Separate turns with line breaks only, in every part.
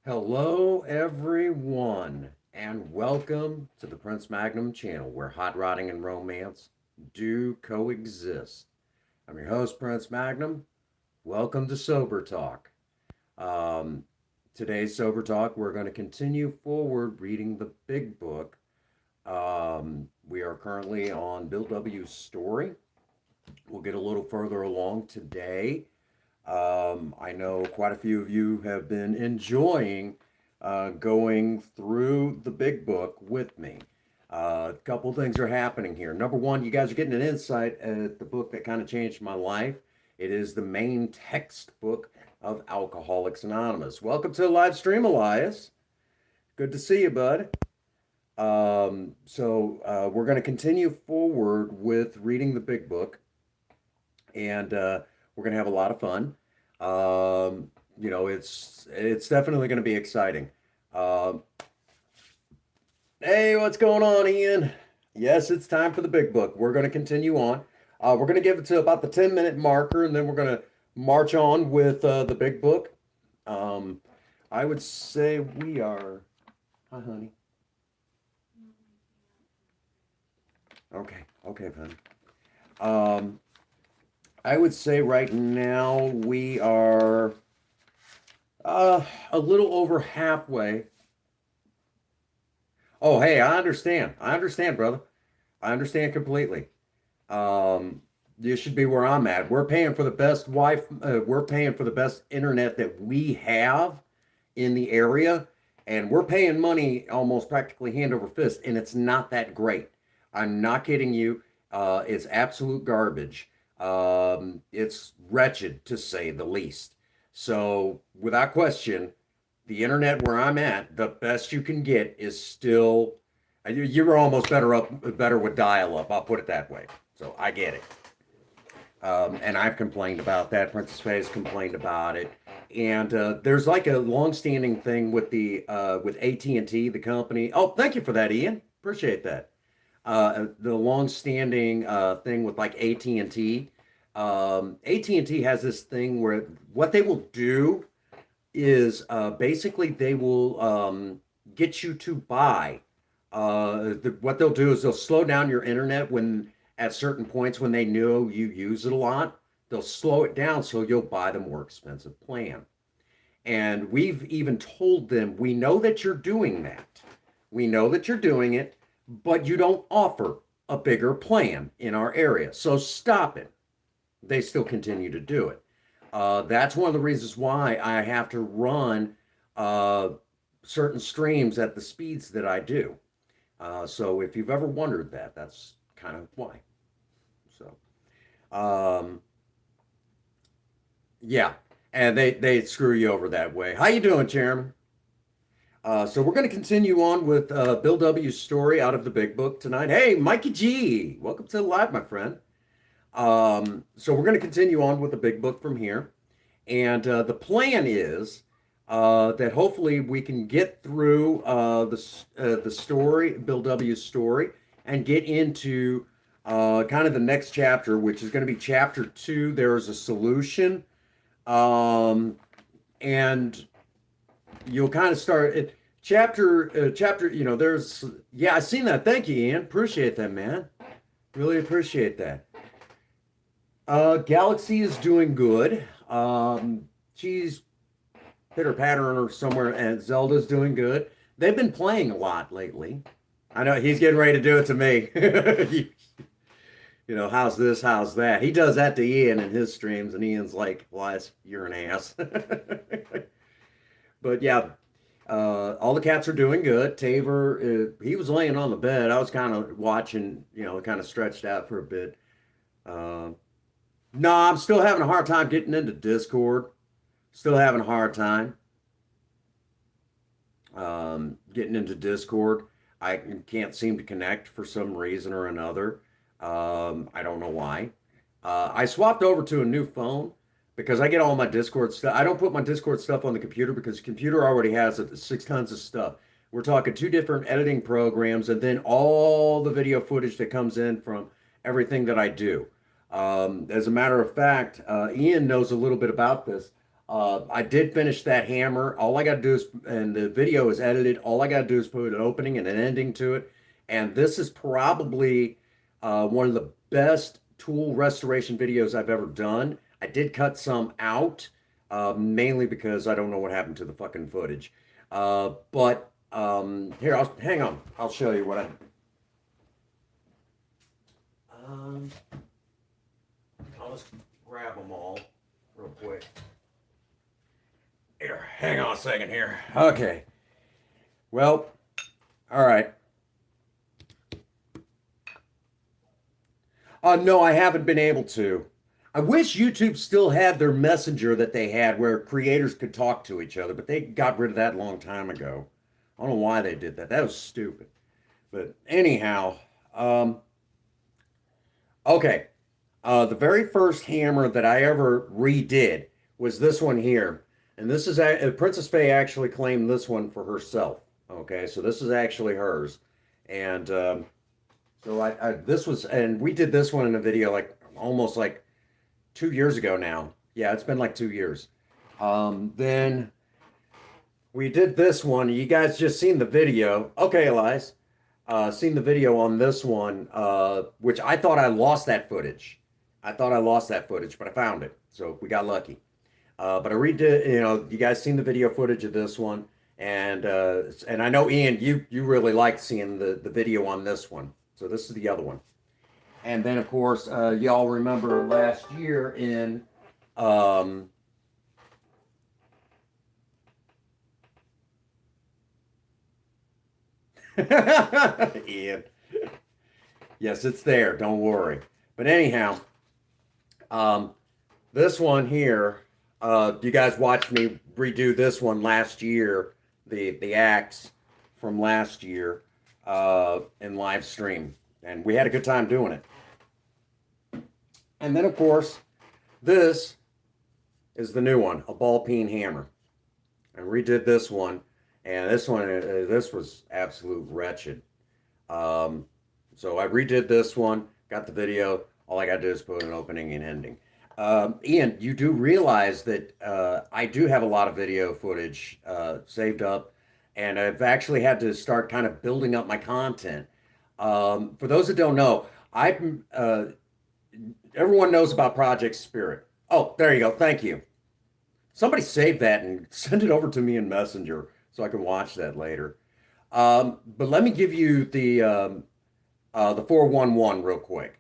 Hello, everyone, and welcome to the Prince Magnum channel where hot rodding and romance do coexist. I'm your host, Prince Magnum. Welcome to Sober Talk. Um, Today's Sober Talk, we're going to continue forward reading the big book. We are currently on Bill W.'s story. We'll get a little further along today. I know quite a few of you have been enjoying going through the big book with me. A couple things are happening here. Number one, you guys are getting an insight at the book that kind of changed my life. It is the main textbook of Alcoholics Anonymous. Welcome to the live stream, Elias. Good to see you, bud. We're going to continue forward with reading the big book, and we're going to have a lot of fun. It's definitely going to be exciting. Um, hey, what's going on, Ian? Yes, it's time for the big book. We're going to continue on. We're going to give it to about the 10-minute marker, and then we're going to march on with the big book. Um, I would say we are. Hi, honey. Okay, okay, honey. Um, I would say right now we are a little over halfway. Oh, hey, I understand. I understand, brother. I understand completely. Um, you should be where I'm at. We're paying for the best we're paying for the best internet that we have in the area, and we're paying money almost practically hand over fist, and it's not that great. I'm not kidding you. It's absolute garbage. It's wretched to say the least. So, without question, the internet where I'm at, the best you can get is still. You're almost better with dial up. I'll put it that way. So I get it. And I've complained about that. Princess Faye's complained about it. And there's like a long-standing thing with the with AT&T, the company. Oh, thank you for that, Ian. Appreciate that. The long-standing thing with like AT&T. AT&T has this thing where what they will do is basically they will get you to buy. What they'll do is they'll slow down your internet when at certain points when they know you use it a lot. They'll slow it down so you'll buy the more expensive plan. And we've even told them, we know that you're doing that. We know that you're doing it, but you don't offer a bigger plan in our area. So stop it. They still continue to do it. That's one of the reasons why I have to run uh, certain streams at the speeds that I do. So if you've ever wondered that, that's kind of why. So um, yeah, and they screw you over that way. How you doing, Chairman? So we're going to continue on with Bill W.'s story out of the Big Book tonight. Hey, Mikey G, welcome to the live, my friend. So we're going to continue on with the Big Book from here. And the plan is that hopefully we can get through the story, Bill W.'s story, and get into kind of the next chapter, which is going to be chapter 2. There is a solution, um, and you'll kind of start it. Chapter. There's yeah, I seen that. Thank you, Ian. Appreciate that, man. Really appreciate that. Galaxy is doing good. She's pitter pattering or somewhere, and Zelda's doing good. They've been playing a lot lately. I know he's getting ready to do it to me. How's this? How's that? He does that to Ian in his streams, and Ian's like, "Why, you're an ass." But yeah, all the cats are doing good. Taver, he was laying on the bed. I was kind of watching, kind of stretched out for a bit. Uh, no, I'm still having a hard time getting into Discord. Still having a hard time getting into Discord. I can't seem to connect for some reason or another. I don't know why. I swapped over to a new phone because I get all my Discord stuff. I don't put my Discord stuff on the computer because the computer already has 6 tons of stuff. We're talking two different editing programs and then all the video footage that comes in from everything that I do. As a matter of fact, Ian knows a little bit about this. I did finish that hammer. All I got to do is, and the video is edited. All I got to do is put an opening and an ending to it. And this is probably one of the best tool restoration videos I've ever done. I did cut some out, mainly because I don't know what happened to the fucking footage. But here, hang on. I'll show you what I. Um, I'll just grab them all real quick. Here, hang on a second here. Okay. Well, all right. No, I haven't been able to. I wish YouTube still had their messenger that they had where creators could talk to each other, but they got rid of that a long time ago. I don't know why they did that. That was stupid. But anyhow, okay. The very first hammer that I ever redid was this one here. And this is Princess Faye actually claimed this one for herself. Okay, so this is actually hers. And so this was, and we did this one in a video like almost like 2 years ago now. Yeah, it's been like 2 years. Then we did this one. You guys just seen the video. Okay, Elias. Seen the video on this one, which I thought I lost that footage. I thought I lost that footage, but I found it. So we got lucky. But I redid, you guys seen the video footage of this one. And I know, Ian, you really liked seeing the video on this one. So this is the other one. And then, of course, y'all remember last year in Ian. Yes, it's there. Don't worry. But anyhow, this one here, you guys watched me redo this one last year, the axe from last year in live stream. And we had a good time doing it. And then, of course, this is the new one, a ball peen hammer. I redid this one, and this one, this was absolute wretched. So I redid this one, got the video. All I got to do is put an opening and ending. Ian, you do realize that I do have a lot of video footage saved up, and I've actually had to start kind of building up my content. For those that don't know, everyone knows about Project Spirit. Oh, there you go. Thank you. Somebody save that and send it over to me in Messenger so I can watch that later. But let me give you the 411 real quick.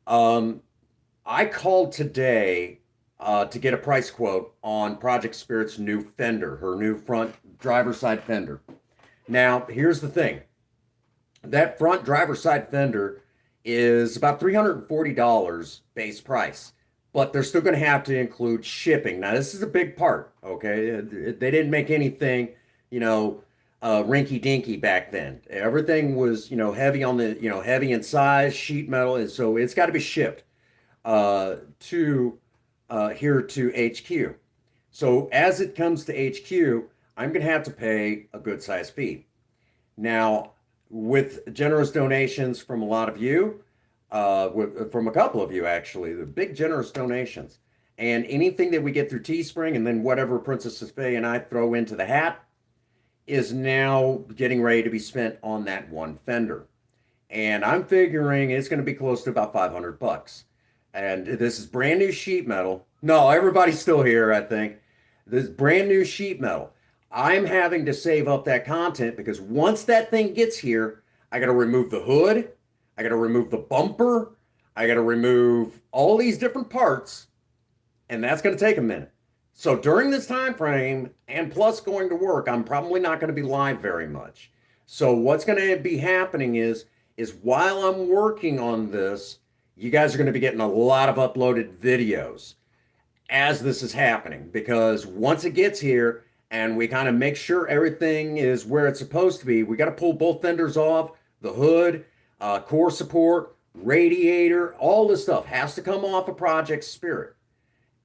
I called today to get a price quote on Project Spirit's new fender, her new front driver's side fender. Now, here's the thing. That front driver's side fender is about $340 base price, but they're still going to have to include shipping. Now, this is a big part, okay? They didn't make anything, rinky dinky back then. Everything was, heavy on the, heavy in size, sheet metal, and so it's got to be shipped to here to HQ. So as it comes to HQ, I'm going to have to pay a good size fee. Now, with generous donations from a lot of you, from a couple of you actually, the big generous donations, and anything that we get through Teespring, and then whatever Princess Faye and I throw into the hat, is now getting ready to be spent on that one fender. And I'm figuring it's going to be close to about $500. And this is brand new sheet metal. No, everybody's still here, I think. This is brand new sheet metal. I'm having to save up that content because once that thing gets here, I got to remove the hood. I got to remove the bumper. I got to remove all these different parts. And that's going to take a minute. So during this time frame, and plus going to work, I'm probably not going to be live very much. So what's going to be happening is while I'm working on this, you guys are going to be getting a lot of uploaded videos as this is happening, because once it gets here and we kind of make sure everything is where it's supposed to be, we got to pull both fenders off, the hood, core support, radiator, all this stuff has to come off of Project Spirit.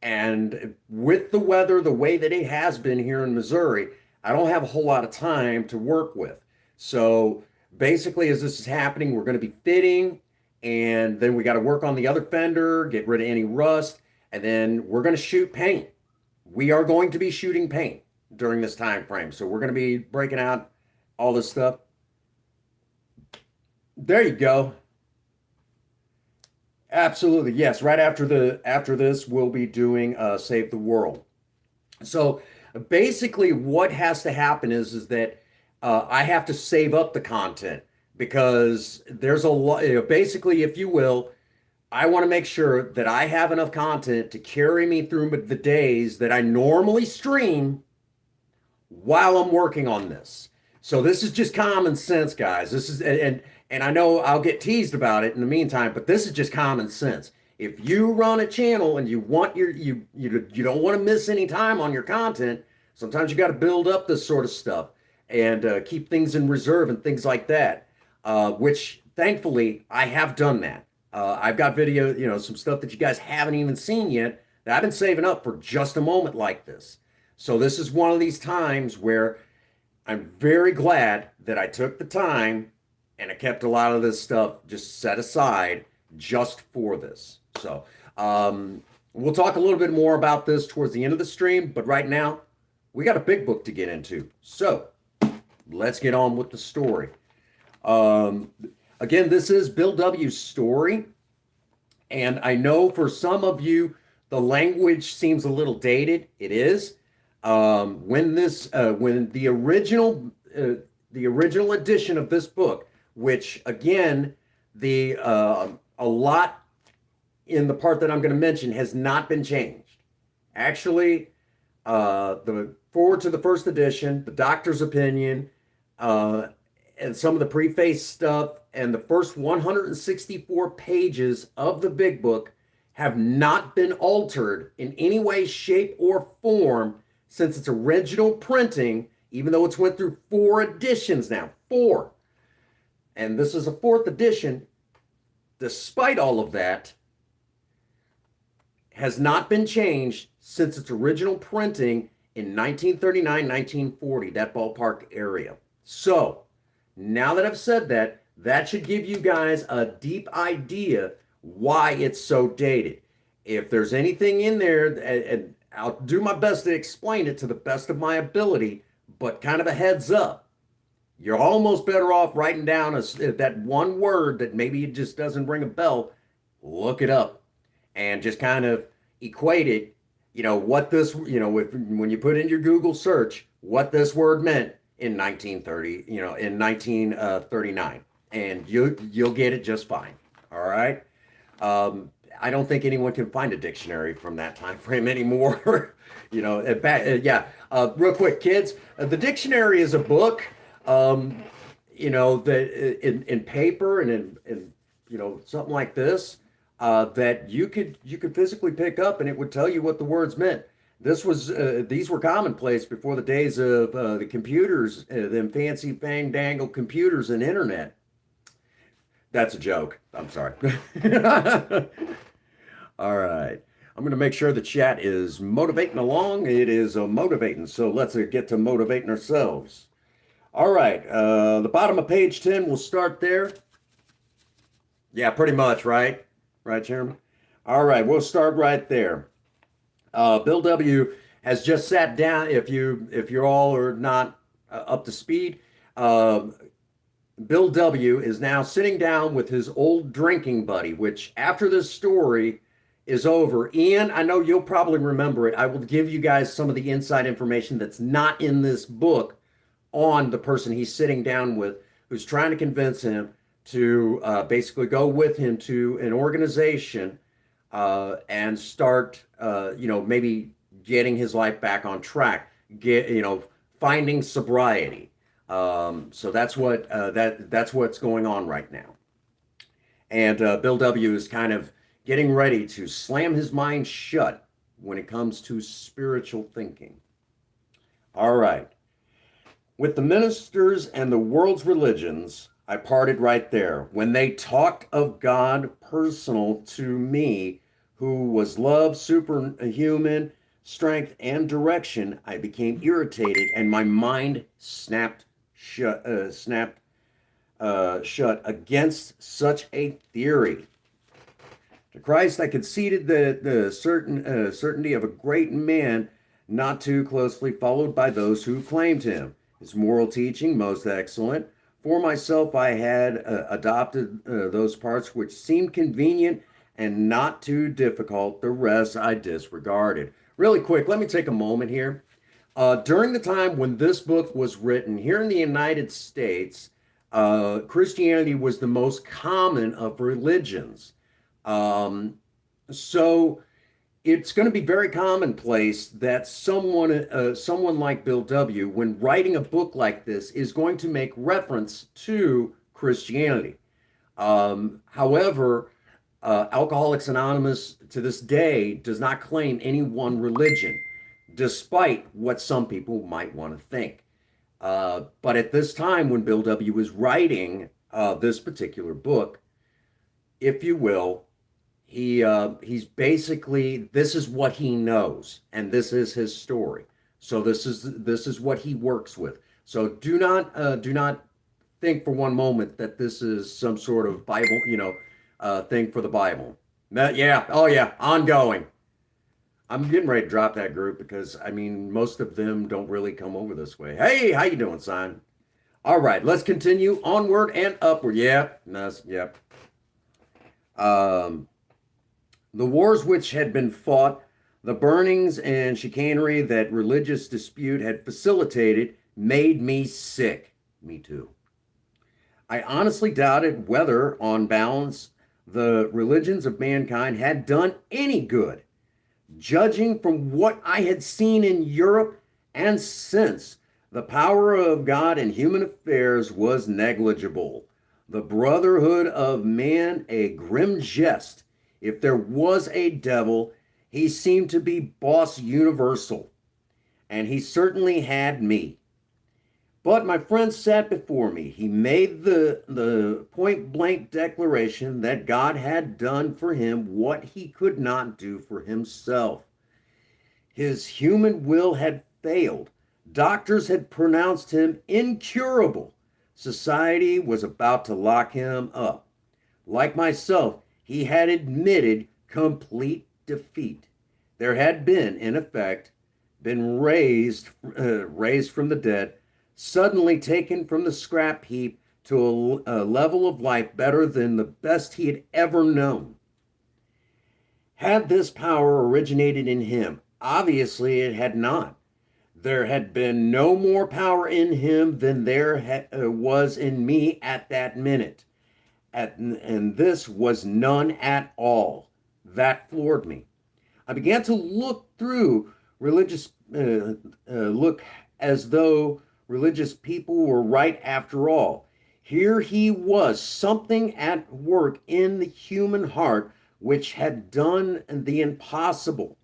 And with the weather the way that it has been here in Missouri, I don't have a whole lot of time to work with. So basically, as this is happening, we're going to be fitting, and then we got to work on the other fender, get rid of any rust, and then we're going to shoot paint. we are going to be shooting paint during this time frame. So we're going to be breaking out all this stuff. There you go. Absolutely. Yes. Right after this, we'll be doing Save the World. So basically what has to happen is that I have to save up the content because there's a lot, basically, if you will, I want to make sure that I have enough content to carry me through the days that I normally stream while I'm working on this. So this is just common sense, guys. This is and I know I'll get teased about it in the meantime, but this is just common sense. If you run a channel and you want you don't want to miss any time on your content, sometimes you got to build up this sort of stuff and keep things in reserve and things like that. Which thankfully I have done that. I've got video, some stuff that you guys haven't even seen yet that I've been saving up for just a moment like this. So this is one of these times where I'm very glad that I took the time and I kept a lot of this stuff just set aside just for this. So we'll talk a little bit more about this towards the end of the stream, but right now we got a big book to get into. So let's get on with the story. Again, this is Bill W.'s story. And I know for some of you, the language seems a little dated. It is. When the original edition of this book, which again, a lot in the part that I'm going to mention has not been changed. Actually, the forward to the first edition, the doctor's opinion, and some of the preface stuff, and the first 164 pages of the big book have not been altered in any way, shape, or form since its original printing, even though it's went through 4 editions now. 4. And this is a 4th edition. Despite all of that, has not been changed since its original printing in 1939, 1940, that ballpark area. So, now that I've said that, that should give you guys a deep idea why it's so dated. If there's anything in there, and I'll do my best to explain it to the best of my ability, but kind of a heads up, you're almost better off writing down that one word that maybe it just doesn't ring a bell. Look it up and just kind of equate it, what this, when you put in your Google search, what this word meant in 1930, in 1939, and you'll get it just fine. All right. I don't think anyone can find a dictionary from that time frame anymore. Real quick, kids, the dictionary is a book, that in paper and in something like this, that you could physically pick up and it would tell you what the words meant. These were commonplace before the days of the computers, them fancy fang-dangle computers and internet. That's a joke. I'm sorry. All right. I'm going to make sure the chat is motivating along. It is motivating. So let's get to motivating ourselves. All right. The bottom of page 10, we'll start there. Yeah, pretty much, right? Right, Chairman? All right. We'll start right there. Bill W. has just sat down. If you're all are not up to speed, Bill W. is now sitting down with his old drinking buddy, which after this story is over, Ian, I know you'll probably remember it. I will give you guys some of the inside information that's not in this book on the person he's sitting down with, who's trying to convince him to basically go with him to an organization and start, maybe getting his life back on track, finding sobriety. So that's what that's what's going on right now. And Bill W. is kind of getting ready to slam his mind shut when it comes to spiritual thinking. All right. With the ministers and the world's religions, I parted right there. When they talked of God personal to me, who was love, superhuman strength, and direction, I became irritated and my mind snapped shut against such a theory. To Christ I conceded the certainty of a great man not too closely followed by those who claimed him. His moral teaching, most excellent. For myself, I had adopted those parts which seemed convenient and not too difficult. The rest I disregarded. Really quick, let me take a moment here. During the time when this book was written, here in the United States, Christianity was the most common of religions. Um, so it's going to be very commonplace that someone like Bill W., when writing a book like this, is going to make reference to Christianity. However, Alcoholics Anonymous to this day does not claim any one religion, despite what some people might want to think. But at this time, when Bill W. was writing this particular book, if you will, he's basically, this is what he knows, and this is his story. So this is what he works with. So do not think for one moment that this is some sort of Bible, thing for the Bible. Yeah, oh yeah, ongoing. I'm getting ready to drop that group because I mean most of them don't really come over this way. Hey, how you doing, son? All right, let's continue onward and upward. Yep, yep. Um, the wars which had been fought, the burnings and chicanery that religious dispute had facilitated made me sick. Me too. I honestly doubted whether, on balance, the religions of mankind had done any good. Judging from what I had seen in Europe and since, the power of God in human affairs was negligible. The brotherhood of man a grim jest. If there was a devil, he seemed to be boss universal, and he certainly had me. But my friend sat before me. He made the point blank declaration that God had done for him what he could not do for himself. His human will had failed. Doctors had pronounced him incurable. Society was about to lock him up. Like myself, he had admitted complete defeat. There had been, in effect, been raised from the dead, suddenly taken from the scrap heap to a level of life better than the best he had ever known. Had this power originated in him? Obviously, it had not. There had been no more power in him than there was in me at that minute. And this was none at all. That floored me. I began to look through look as though religious people were right after all. Here he was, something at work in the human heart which had done the impossible.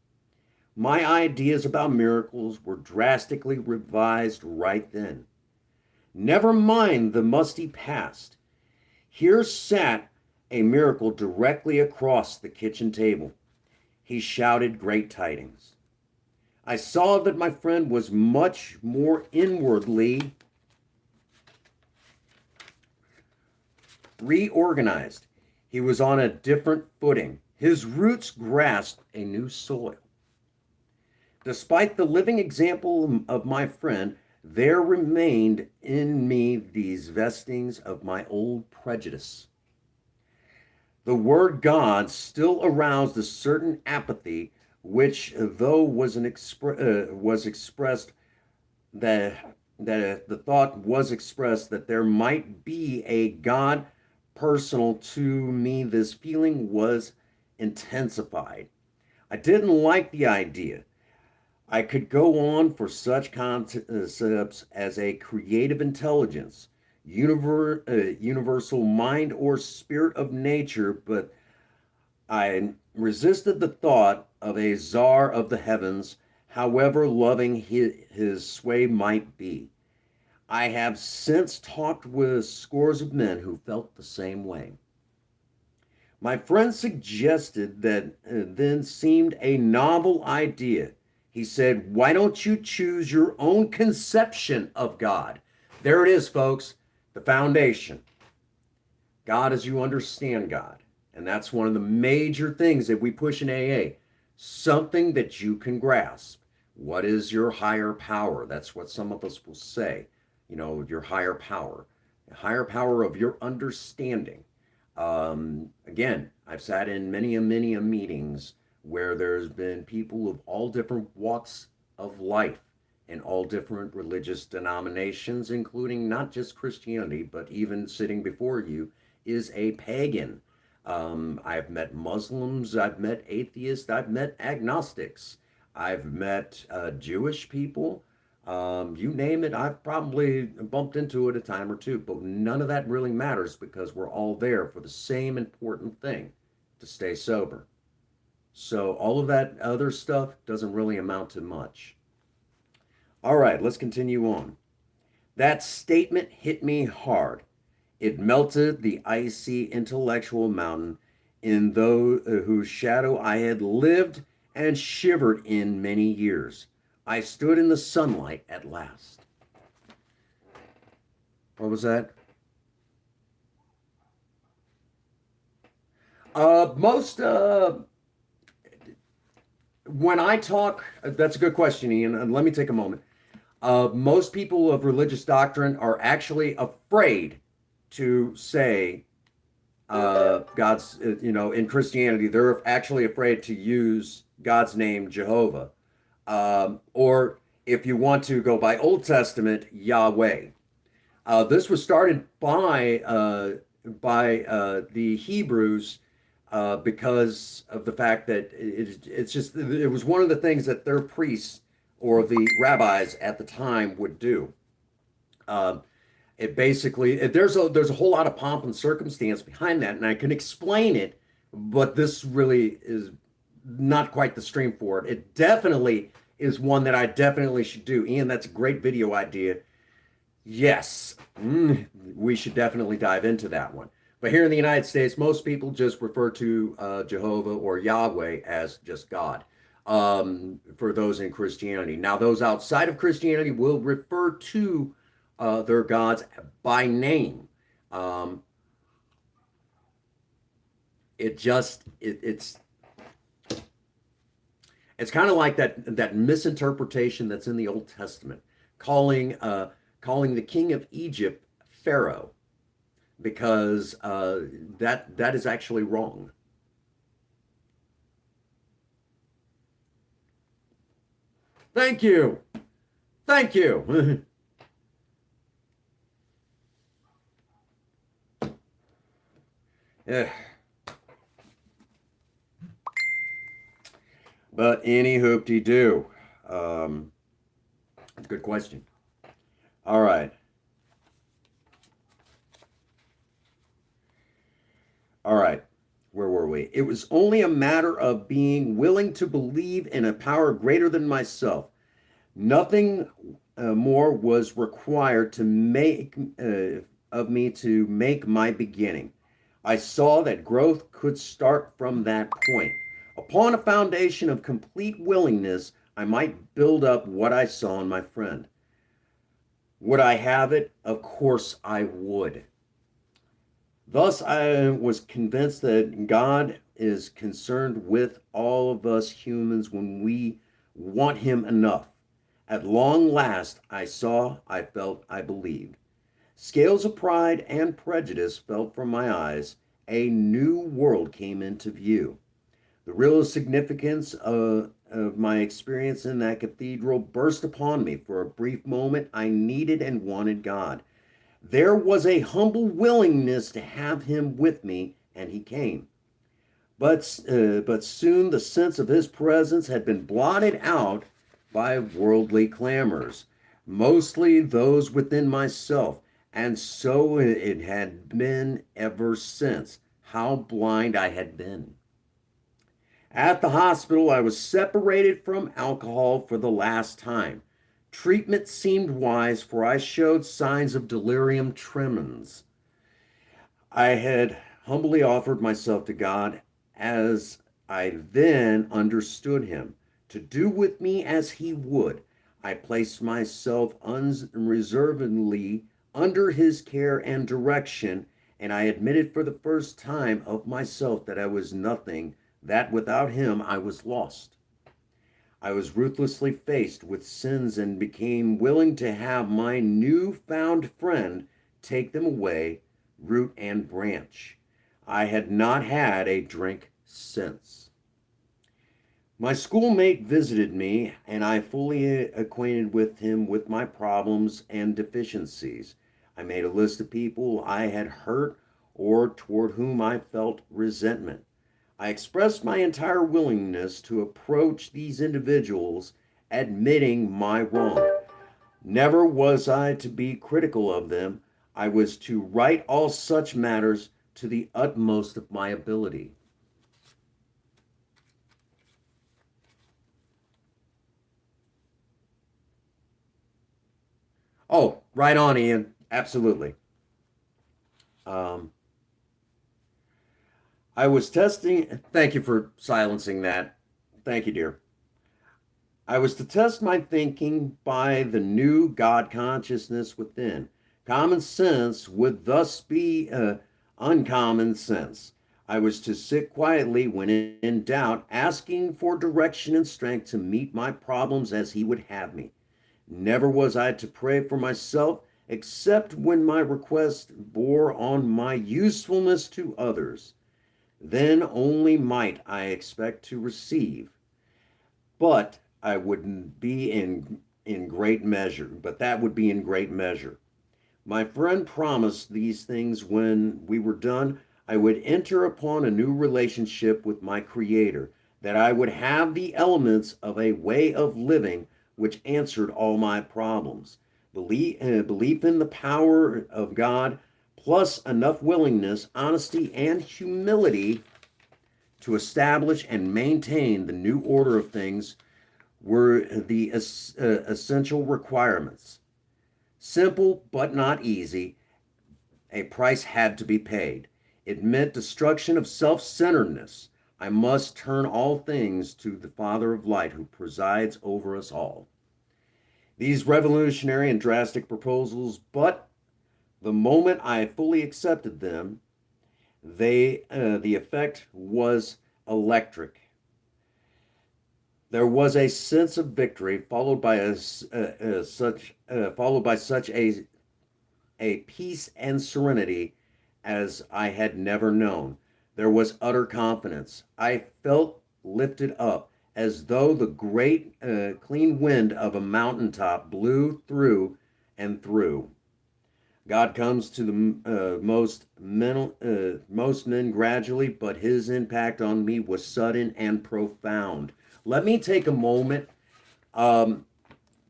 My ideas about miracles were drastically revised right then. Never mind the musty past. Here sat a miracle directly across the kitchen table. He shouted great tidings. I saw that my friend was much more inwardly reorganized. He was on a different footing. His roots grasped a new soil. Despite the living example of my friend, there remained in me these vestings of my old prejudice. The word God still aroused a certain apathy, which, though was expressed that the thought was expressed that there might be a God personal to me, this feeling was intensified. I didn't like the idea. I could go on for such concepts as a creative intelligence, universal mind or spirit of nature, but I resisted the thought of a czar of the heavens, however loving his sway might be. I have since talked with scores of men who felt the same way. My friend suggested that then seemed a novel idea. He said, why don't you choose your own conception of God? There it is, folks, the foundation. God as you understand God. And that's one of the major things that we push in AA. Something that you can grasp. What is your higher power? That's what some of us will say. Your higher power, the higher power of your understanding. Again, I've sat in many a meetings where there's been people of all different walks of life and all different religious denominations, including not just Christianity, but even sitting before you is a pagan. I've met Muslims, I've met atheists, I've met agnostics, I've met Jewish people. You name it, I've probably bumped into it a time or two, but none of that really matters because we're all there for the same important thing, to stay sober. So all of that other stuff doesn't really amount to much. All right, let's continue on. That statement hit me hard. It melted the icy intellectual mountain in those whose shadow I had lived and shivered in many years. I stood in the sunlight at last. What was that? Most when I talk, that's a good question, Ian. And let me take a moment. Most people of religious doctrine are actually afraid to say God's, in Christianity, they're actually afraid to use God's name, Jehovah. Or if you want to go by Old Testament, Yahweh. This was started by the Hebrews because of the fact that it was one of the things that their priests or the rabbis at the time would do. It basically there's a whole lot of pomp and circumstance behind that, and I can explain it, but this really is not quite the stream for it. It definitely is one that I definitely should do. Ian, that's a great video idea. Yes, we should definitely dive into that one. But here in the United States, most people just refer to Jehovah or Yahweh as just God. For those in Christianity. Now, those outside of Christianity will refer to their gods by name. It's kind of like that misinterpretation that's in the Old Testament, calling the king of Egypt Pharaoh, because that is actually wrong. Thank you. Thank you. Yeah. But any hoopty do. Good question. All right. All right. Where were we? It was only a matter of being willing to believe in a power greater than myself. Nothing more was required to make of me to make my beginning. I saw that growth could start from that point. Upon a foundation of complete willingness, I might build up what I saw in my friend. Would I have it? Of course I would. Thus, I was convinced that God is concerned with all of us humans when we want Him enough. At long last, I saw, I felt, I believed. Scales of pride and prejudice fell from my eyes. A new world came into view. The real significance of my experience in that cathedral burst upon me. For a brief moment, I needed and wanted God. There was a humble willingness to have Him with me, and He came. But soon the sense of His presence had been blotted out by worldly clamors, mostly those within myself, and so it had been ever since. How blind I had been. At the hospital, I was separated from alcohol for the last time. Treatment seemed wise, for I showed signs of delirium tremens. I had humbly offered myself to God as I then understood Him, to do with me as He would. I placed myself unreservedly under His care and direction, and I admitted for the first time of myself that I was nothing, that without Him I was lost. I was ruthlessly faced with sins and became willing to have my new-found friend take them away, root and branch. I had not had a drink since. My schoolmate visited me, and I fully acquainted with him with my problems and deficiencies. I made a list of people I had hurt or toward whom I felt resentment. I expressed my entire willingness to approach these individuals, admitting my wrong. Never was I to be critical of them. I was to right all such matters to the utmost of my ability. Oh, right on, Ian. Absolutely. Um, I was testing. Thank you for silencing that. Thank you, dear. I was to test my thinking by the new God consciousness within. Common sense would thus be uncommon sense. I was to sit quietly when in doubt, asking for direction and strength to meet my problems as He would have me. Never was I to pray for myself except when my request bore on my usefulness to others. Then only might I expect to receive. But I wouldn't be in great measure, but that would be in great measure. My friend promised these things when we were done. I would enter upon a new relationship with my Creator, that I would have the elements of a way of living which answered all my problems. Belief in the power of God, plus enough willingness, honesty, and humility to establish and maintain the new order of things were the essential requirements. Simple but not easy, a price had to be paid. It meant destruction of self centeredness. I must turn all things to the Father of light who presides over us all. These revolutionary and drastic proposals, but the moment I fully accepted them, the effect was electric. There was a sense of victory followed by such a peace and serenity as I had never known. There was utter confidence. I felt lifted up as though the great clean wind of a mountaintop blew through and through. God comes to the most men gradually, but His impact on me was sudden and profound. Let me take a moment. Um,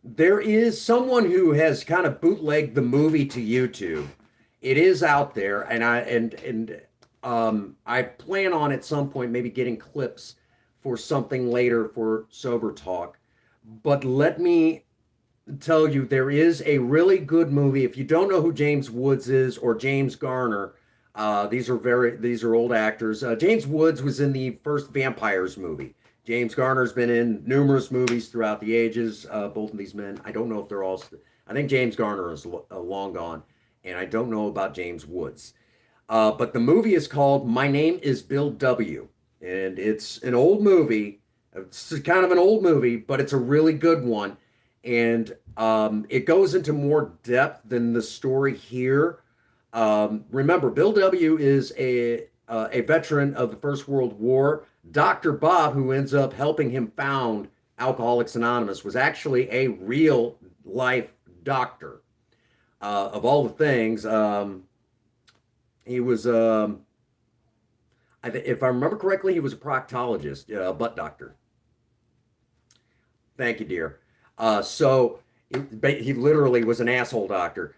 there is someone who has kind of bootlegged the movie to YouTube. It is out there, and I plan on at some point maybe getting clips for something later for Sober Talk. But let me tell you, there is a really good movie. If you don't know who James Woods is or James Garner, these are old actors. James Woods was in the first Vampires movie. James Garner's been in numerous movies throughout the ages. Both of these men, I don't know if they're all. I think James Garner is long gone, and I don't know about James Woods. But the movie is called My Name Is Bill W. And it's an old movie. It's kind of an old movie, but it's a really good one. And it goes into more depth than the story here. Remember, Bill W. is a veteran of the First World War. Dr. Bob, who ends up helping him found Alcoholics Anonymous, was actually a real life doctor. Of all the things, he was, if I remember correctly, he was a proctologist, a butt doctor. Thank you, dear. He literally was an asshole doctor.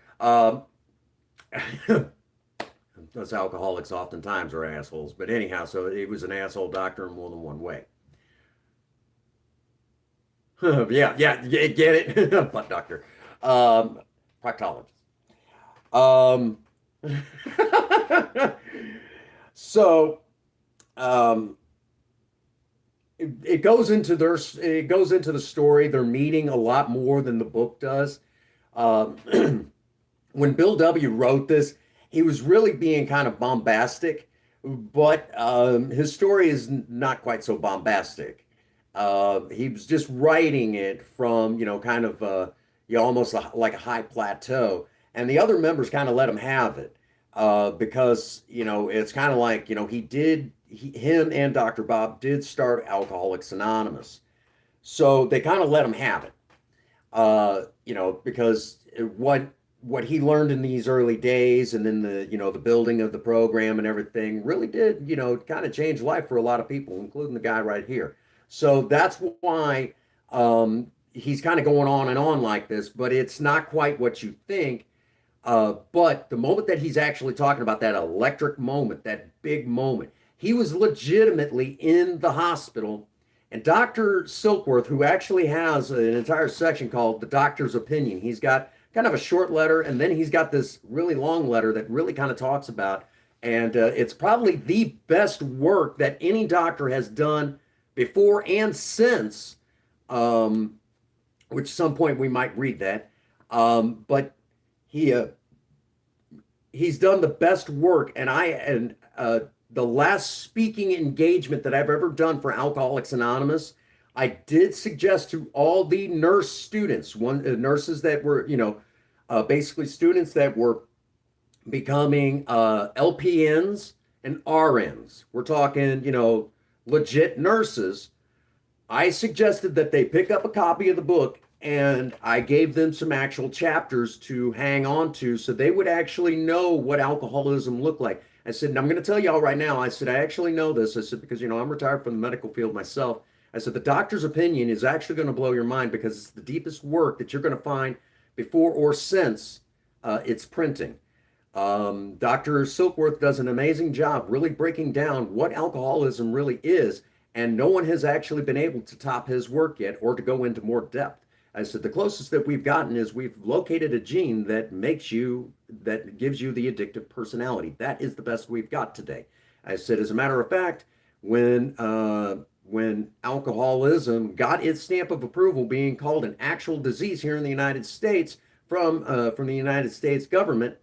Those alcoholics oftentimes are assholes, but anyhow, so he was an asshole doctor in more than one way. Yeah, get it? Butt doctor. Proctologist. Um, so um, it goes into the story. They're meeting a lot more than the book does. Um, when Bill W. wrote this, he was really being kind of bombastic, but his story is not quite so bombastic. He was just writing it from, kind of, almost like a high plateau. And the other members kind of let him have it because, it's kind of like, him and Dr. Bob did start Alcoholics Anonymous. So they kind of let him have it, because what he learned in these early days and then the building of the program and everything really did, kind of change life for a lot of people, including the guy right here. So that's why he's kind of going on and on like this, but it's not quite what you think. But the moment that he's actually talking about, that electric moment, that big moment, he was legitimately in the hospital. And Dr. Silkworth, who actually has an entire section called The Doctor's Opinion, he's got kind of a short letter, and then he's got this really long letter that really kind of talks about, and it's probably the best work that any doctor has done before and since, which at some point we might read that. But he he's done the best work, and the last speaking engagement that I've ever done for Alcoholics Anonymous, I did suggest to all the nurses that were, basically students that were becoming LPNs and RNs. We're talking, legit nurses. I suggested that they pick up a copy of the book, and I gave them some actual chapters to hang on to so they would actually know what alcoholism looked like. I said, and I'm going to tell y'all right now, I said, I actually know this. I said, because, I'm retired from the medical field myself. I said, the doctor's opinion is actually going to blow your mind because it's the deepest work that you're going to find before or since its printing. Dr. Silkworth does an amazing job really breaking down what alcoholism really is, and no one has actually been able to top his work yet or to go into more depth. I said, the closest that we've gotten is we've located a gene that gives you the addictive personality. That is the best we've got today. I said, as a matter of fact, when alcoholism got its stamp of approval, being called an actual disease here in the United States from the United States government,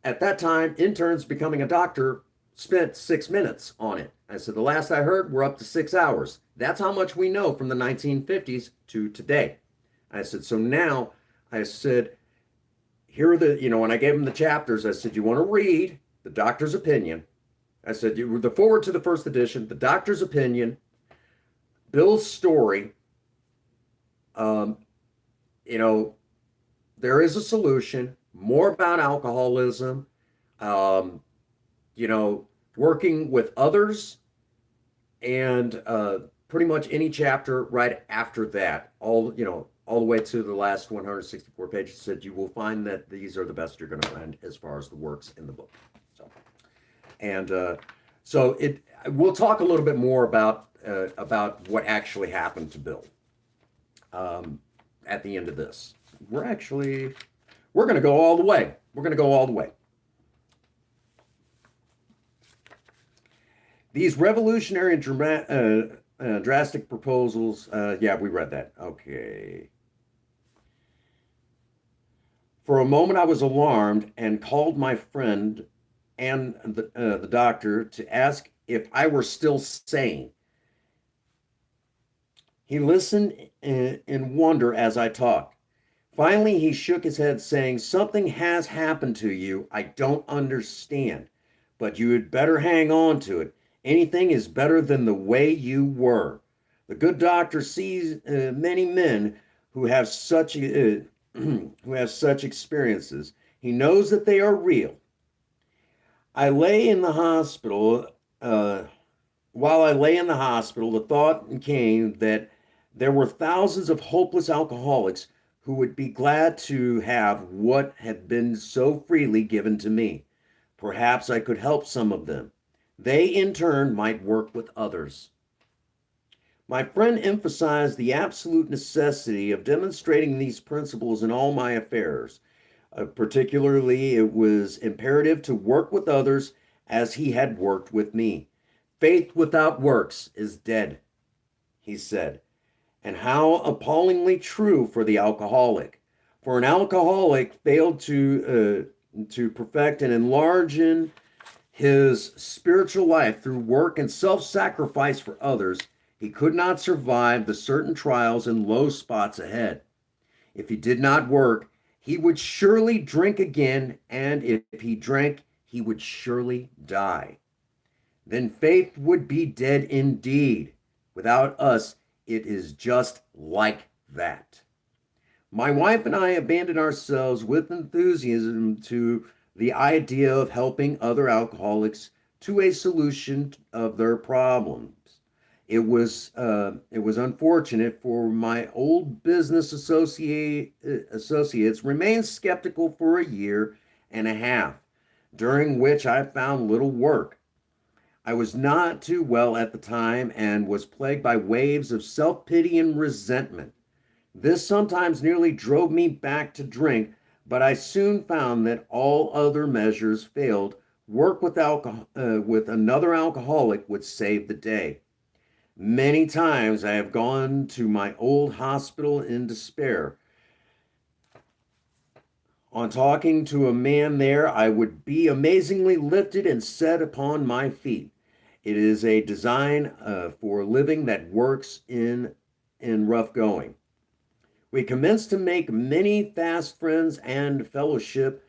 at that time, interns becoming a doctor spent 6 minutes on it. I said, the last I heard, we're up to 6 hours. That's how much we know from the 1950s to today. I said, so now, I said, here are when I gave him the chapters, I said, you want to read the doctor's opinion. I said, the forward to the first edition, the doctor's opinion, Bill's story. There is a solution, more about alcoholism, working with others, and pretty much any chapter right after that, all the way to the last 164 pages, said you will find that these are the best you're going to find as far as the works in the book. So we'll talk a little bit more about what actually happened to Bill at the end of this. We're going to go all the way. We're going to go all the way. These revolutionary and drastic proposals. Yeah, we read that. Okay. For a moment, I was alarmed and called my friend and the doctor to ask if I were still sane. He listened in wonder as I talked. Finally, he shook his head, saying, something has happened to you. I don't understand, but you had better hang on to it. Anything is better than the way you were. The good doctor sees many men who have such experiences. He knows that they are real. I lay in the hospital. While I lay in the hospital, the thought came that there were thousands of hopeless alcoholics who would be glad to have what had been so freely given to me. Perhaps I could help some of them. They, in turn, might work with others. My friend emphasized the absolute necessity of demonstrating these principles in all my affairs. Particularly, it was imperative to work with others as he had worked with me. Faith without works is dead, he said. And how appallingly true for the alcoholic. For an alcoholic failed to perfect and enlarge in his spiritual life through work and self-sacrifice for others, He could not survive the certain trials and low spots ahead. If he did not work, he would surely drink again, and if he drank, he would surely die. Then faith would be dead indeed. Without us, it is just like that. My wife and I abandoned ourselves with enthusiasm to the idea of helping other alcoholics to a solution of their problems. It was unfortunate for my old business associates remained skeptical for a year and a half, during which I found little work. I was not too well at the time and was plagued by waves of self pity and resentment. This sometimes nearly drove me back to drink, but I soon found that all other measures failed. Work with with another alcoholic would save the day. Many times I have gone to my old hospital in despair. On talking to a man there, I would be amazingly lifted and set upon my feet. It is a design for living that works in rough going. We commenced to make many fast friends and a fellowship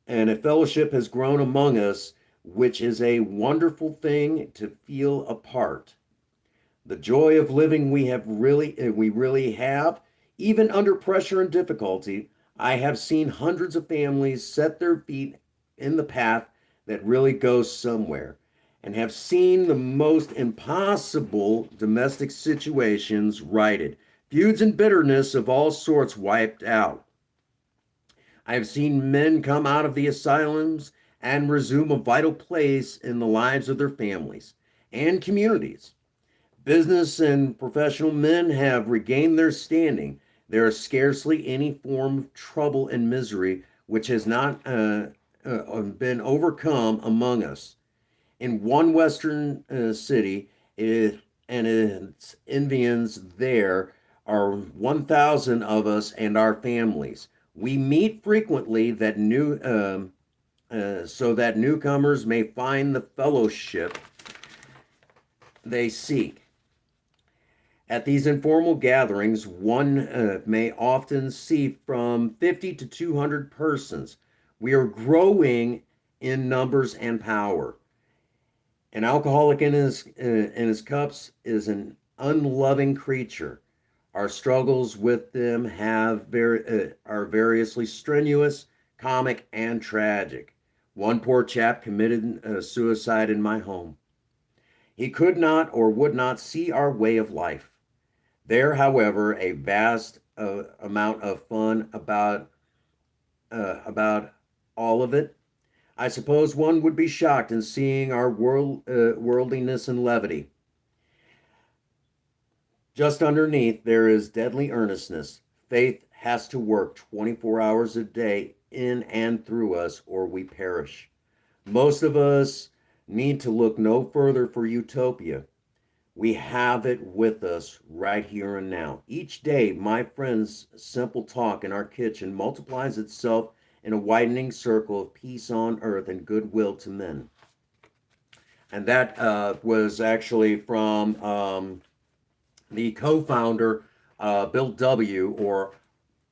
has grown among us, which is a wonderful thing to feel a part. The joy of living we really have, even under pressure and difficulty. I have seen hundreds of families set their feet in the path that really goes somewhere, and have seen the most impossible domestic situations righted, feuds and bitterness of all sorts wiped out. I have seen men come out of the asylums and resume a vital place in the lives of their families and communities. Business and professional men have regained their standing. There is scarcely any form of trouble and misery which has not been overcome among us. In one western city, and its Indians there are 1,000 of us and our families. We meet frequently so that newcomers may find the fellowship they seek. At these informal gatherings, one may often see from 50 to 200 persons. We are growing in numbers and power. An alcoholic in his cups is an unloving creature. Our struggles with them are variously strenuous, comic, and tragic. One poor chap committed suicide in my home. He could not or would not see our way of life. There, however, a vast amount of fun about all of it. I suppose one would be shocked in seeing our worldliness and levity. Just underneath, there is deadly earnestness. Faith has to work 24 hours a day in and through us, or we perish. Most of us need to look no further for utopia. We have it with us right here and now. Each day, my friend's simple talk in our kitchen multiplies itself in a widening circle of peace on earth and goodwill to men. And that was actually from the co-founder, Bill W., or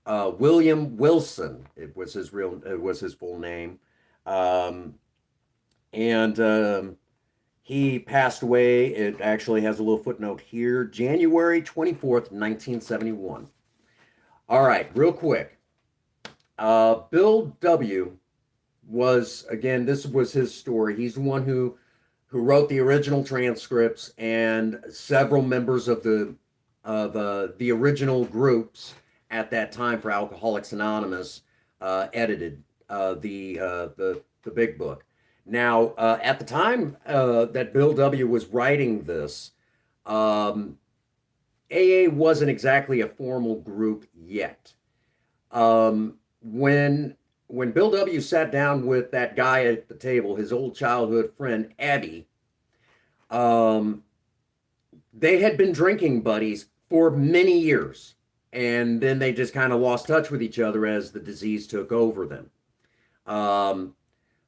William Wilson. It was his full name. And he passed away. It actually has a little footnote here, January 24th, 1971. All right, real quick. Bill W. was, again, this was his story. He's the one who wrote the original transcripts, and several members of the original groups at that time for Alcoholics Anonymous edited the big book. Now, at the time that Bill W. was writing this, AA wasn't exactly a formal group yet. When Bill W. sat down with that guy at the table, his old childhood friend Eddie, they had been drinking buddies for many years, and then they just kind of lost touch with each other as the disease took over them.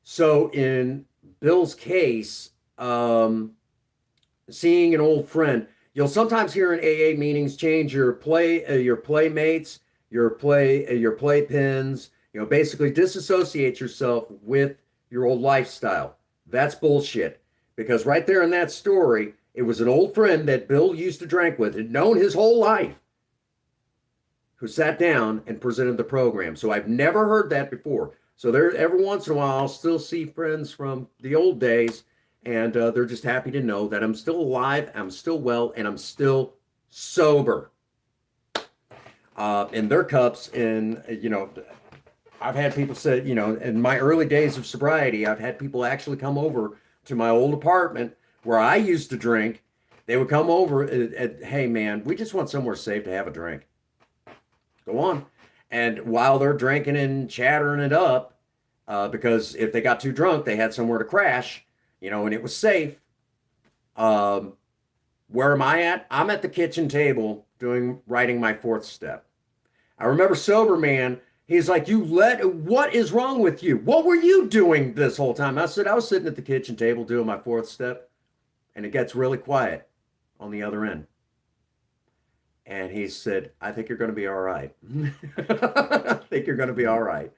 So in Bill's case, seeing an old friend, You'll sometimes hear in AA meetings change your playmates, your playpens. Basically disassociate yourself with your old lifestyle. That's bullshit. Because right there in that story, it was an old friend that Bill used to drink with, had known his whole life, who sat down and presented the program. So I've never heard that before. So there, every once in a while, I'll still see friends from the old days, and they're just happy to know that I'm still alive, I'm still well, and I'm still sober. In their cups, and I've had people say, in my early days of sobriety, I've had people actually come over to my old apartment where I used to drink. They would come over and, hey man, we just want somewhere safe to have a drink. Go on. And while they're drinking and chattering it up, because if they got too drunk, they had somewhere to crash, and it was safe. Where am I at? I'm at the kitchen table writing my fourth step. I remember sober man, he's like, what is wrong with you? What were you doing this whole time? I said, I was sitting at the kitchen table doing my fourth step, and it gets really quiet on the other end. And he said, I think you're going to be all right. I think you're going to be all right.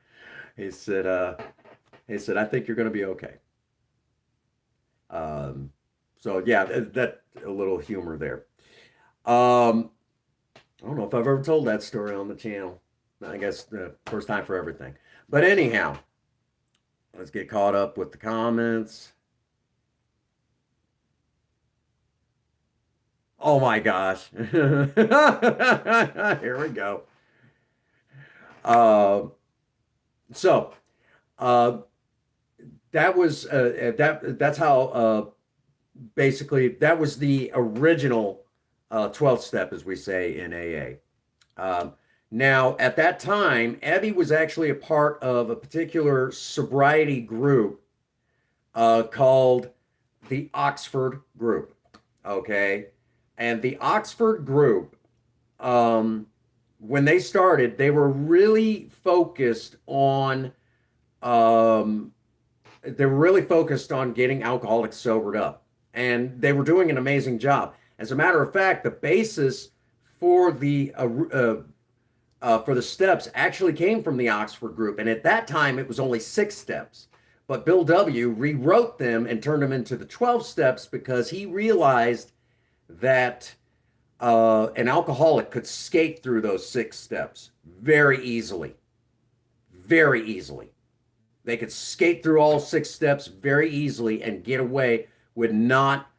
He said, I think you're going to be okay. So yeah, that a little humor there. I don't know if I've ever told that story on the channel. I guess the first time for everything. But anyhow, let's get caught up with the comments. Oh my gosh. Here we go. So that was that's how basically that was the original 12th step, as we say in AA. Now, at that time, Ebby was actually a part of a particular sobriety group called the Oxford Group. Okay. And the Oxford Group, when they started, they were really focused on getting alcoholics sobered up. And they were doing an amazing job. As a matter of fact, the basis for the steps actually came from the Oxford Group. And at that time, it was only 6 steps. But Bill W. rewrote them and turned them into the 12 steps because he realized that an alcoholic could skate through those 6 steps very easily. Very easily. They could skate through all 6 steps very easily and get away with not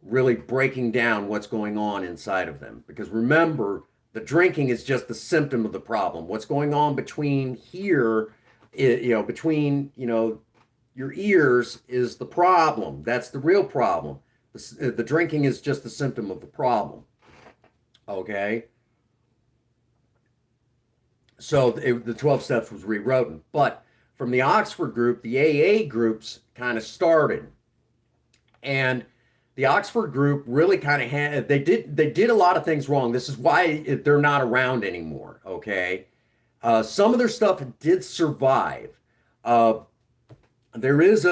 really breaking down what's going on inside of them. Because remember, the drinking is just the symptom of the problem. What's going on between here, between your ears is the problem. That's the real problem. The drinking is just the symptom of the problem. Okay? So the 12 steps was rewritten. But from the Oxford Group, the AA groups kind of started. And the Oxford Group really kind of they did a lot of things wrong. This is why they're not around anymore. Okay? Some of their stuff did survive. There is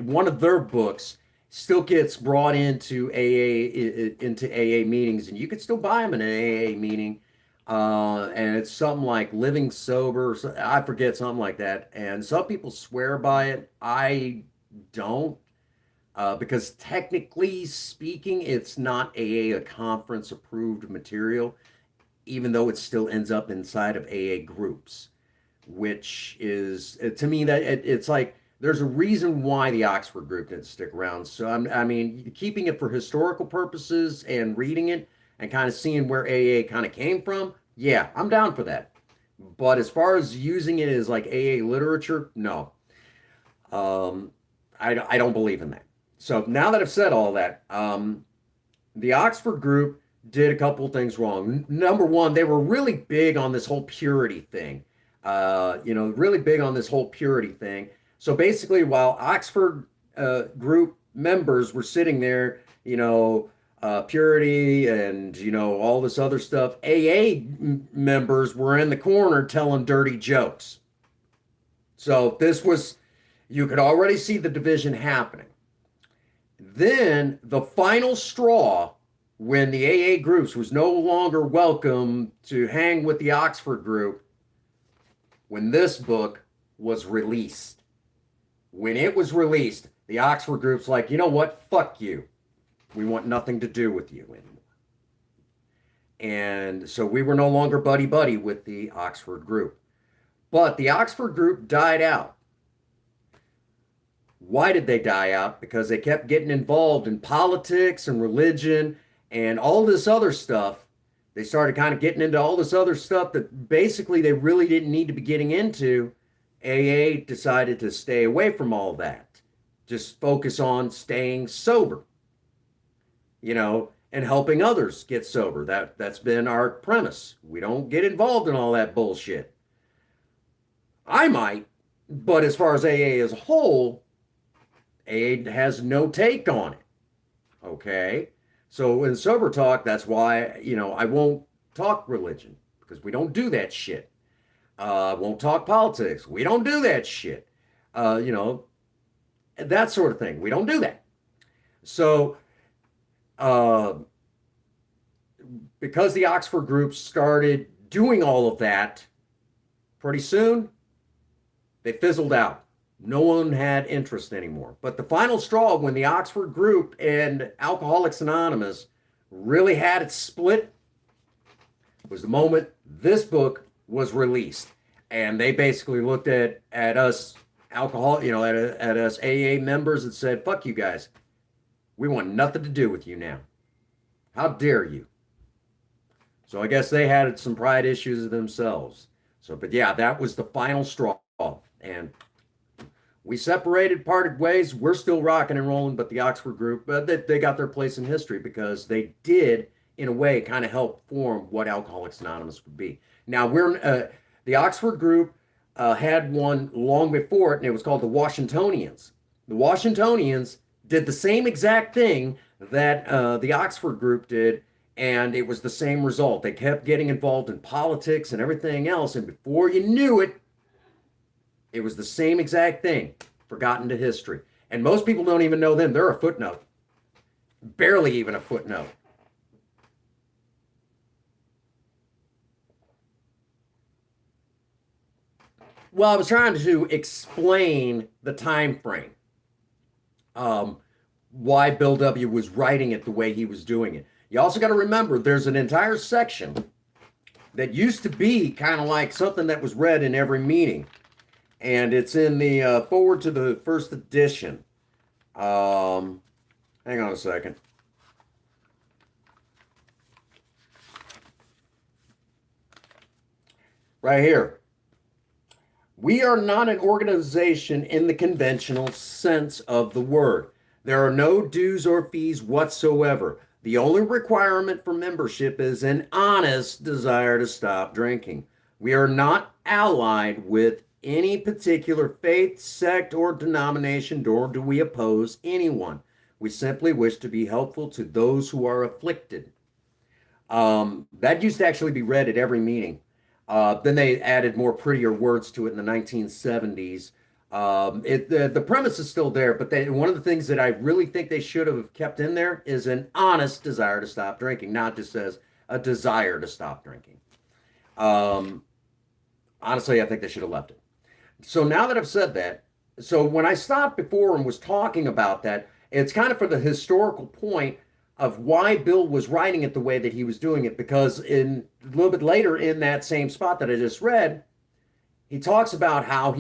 one of their books still gets brought into AA meetings, and you could still buy them in an AA meeting. And it's something like Living Sober. I forget, something like that. And some people swear by it. I don't, because technically speaking, it's not a conference approved material, even though it still ends up inside of AA groups, which is, to me, that it's like, there's a reason why the Oxford Group didn't stick around. So I mean, keeping it for historical purposes and reading it and kind of seeing where AA kind of came from, yeah, I'm down for that. But as far as using it as like AA literature, no. I don't believe in that. So now that I've said all that, the Oxford Group did a couple things wrong. Number one, they were really big on this whole purity thing. Really big on this whole purity thing. So basically, while Oxford Group members were sitting there, purity and, all this other stuff, AA members were in the corner telling dirty jokes. So you could already see the division happening. Then the final straw when the AA groups was no longer welcome to hang with the Oxford group, when this book was released. When it was released, the Oxford group's like, you know what? Fuck you. We want nothing to do with you anymore. And so we were no longer buddy buddy with the Oxford group. But the Oxford group died out. Why did they die out? Because they kept getting involved in politics and religion and all this other stuff. They started kind of getting into all this other stuff that basically they really didn't need to be getting into. AA decided to stay away from all that, just focus on staying sober, and helping others get sober. That's been our premise. We don't get involved in all that bullshit. I might, but as far as AA as a whole, AA has no take on it. Okay? So in sober talk, that's why, I won't talk religion because we don't do that shit. Won't talk politics. We don't do that shit. That sort of thing. We don't do that. So, because the Oxford group started doing all of that, pretty soon they fizzled out. No one had interest anymore. But the final straw when the Oxford group and Alcoholics Anonymous really had it split was the moment this book was released. And they basically looked at us at us AA members and said, fuck you guys. We want nothing to do with you now. How dare you? So I guess they had some pride issues themselves. So, but yeah, that was the final straw. And we separated, parted ways. We're still rocking and rolling, but the Oxford group, they got their place in history because they did, in a way, kind of help form what Alcoholics Anonymous would be. Now, the Oxford group had one long before it, and it was called the Washingtonians. The Washingtonians did the same exact thing that the Oxford group did, and it was the same result. They kept getting involved in politics and everything else, and before you knew it, it was the same exact thing, forgotten to history. And most people don't even know them. They're a footnote. Barely even a footnote. Well, I was trying to explain the time frame, why Bill W. was writing it the way he was doing it. You also got to remember there's an entire section that used to be kind of like something that was read in every meeting. And it's in the forward to the first edition. Hang on a second. Right here. We are not an organization in the conventional sense of the word. There are no dues or fees whatsoever. The only requirement for membership is an honest desire to stop drinking. We are not allied with any particular faith, sect, or denomination, nor do we oppose anyone. We simply wish to be helpful to those who are afflicted. That used to actually be read at every meeting. Then they added more prettier words to it in the 1970s. The premise is still there, but one of the things that I really think they should have kept in there is an honest desire to stop drinking, not just as a desire to stop drinking. Honestly, I think they should have left it. So now that I've said that, so when I stopped before and was talking about that, it's kind of for the historical point of why Bill was writing it the way that he was doing it, because in a little bit later in that same spot that I just read, he talks about how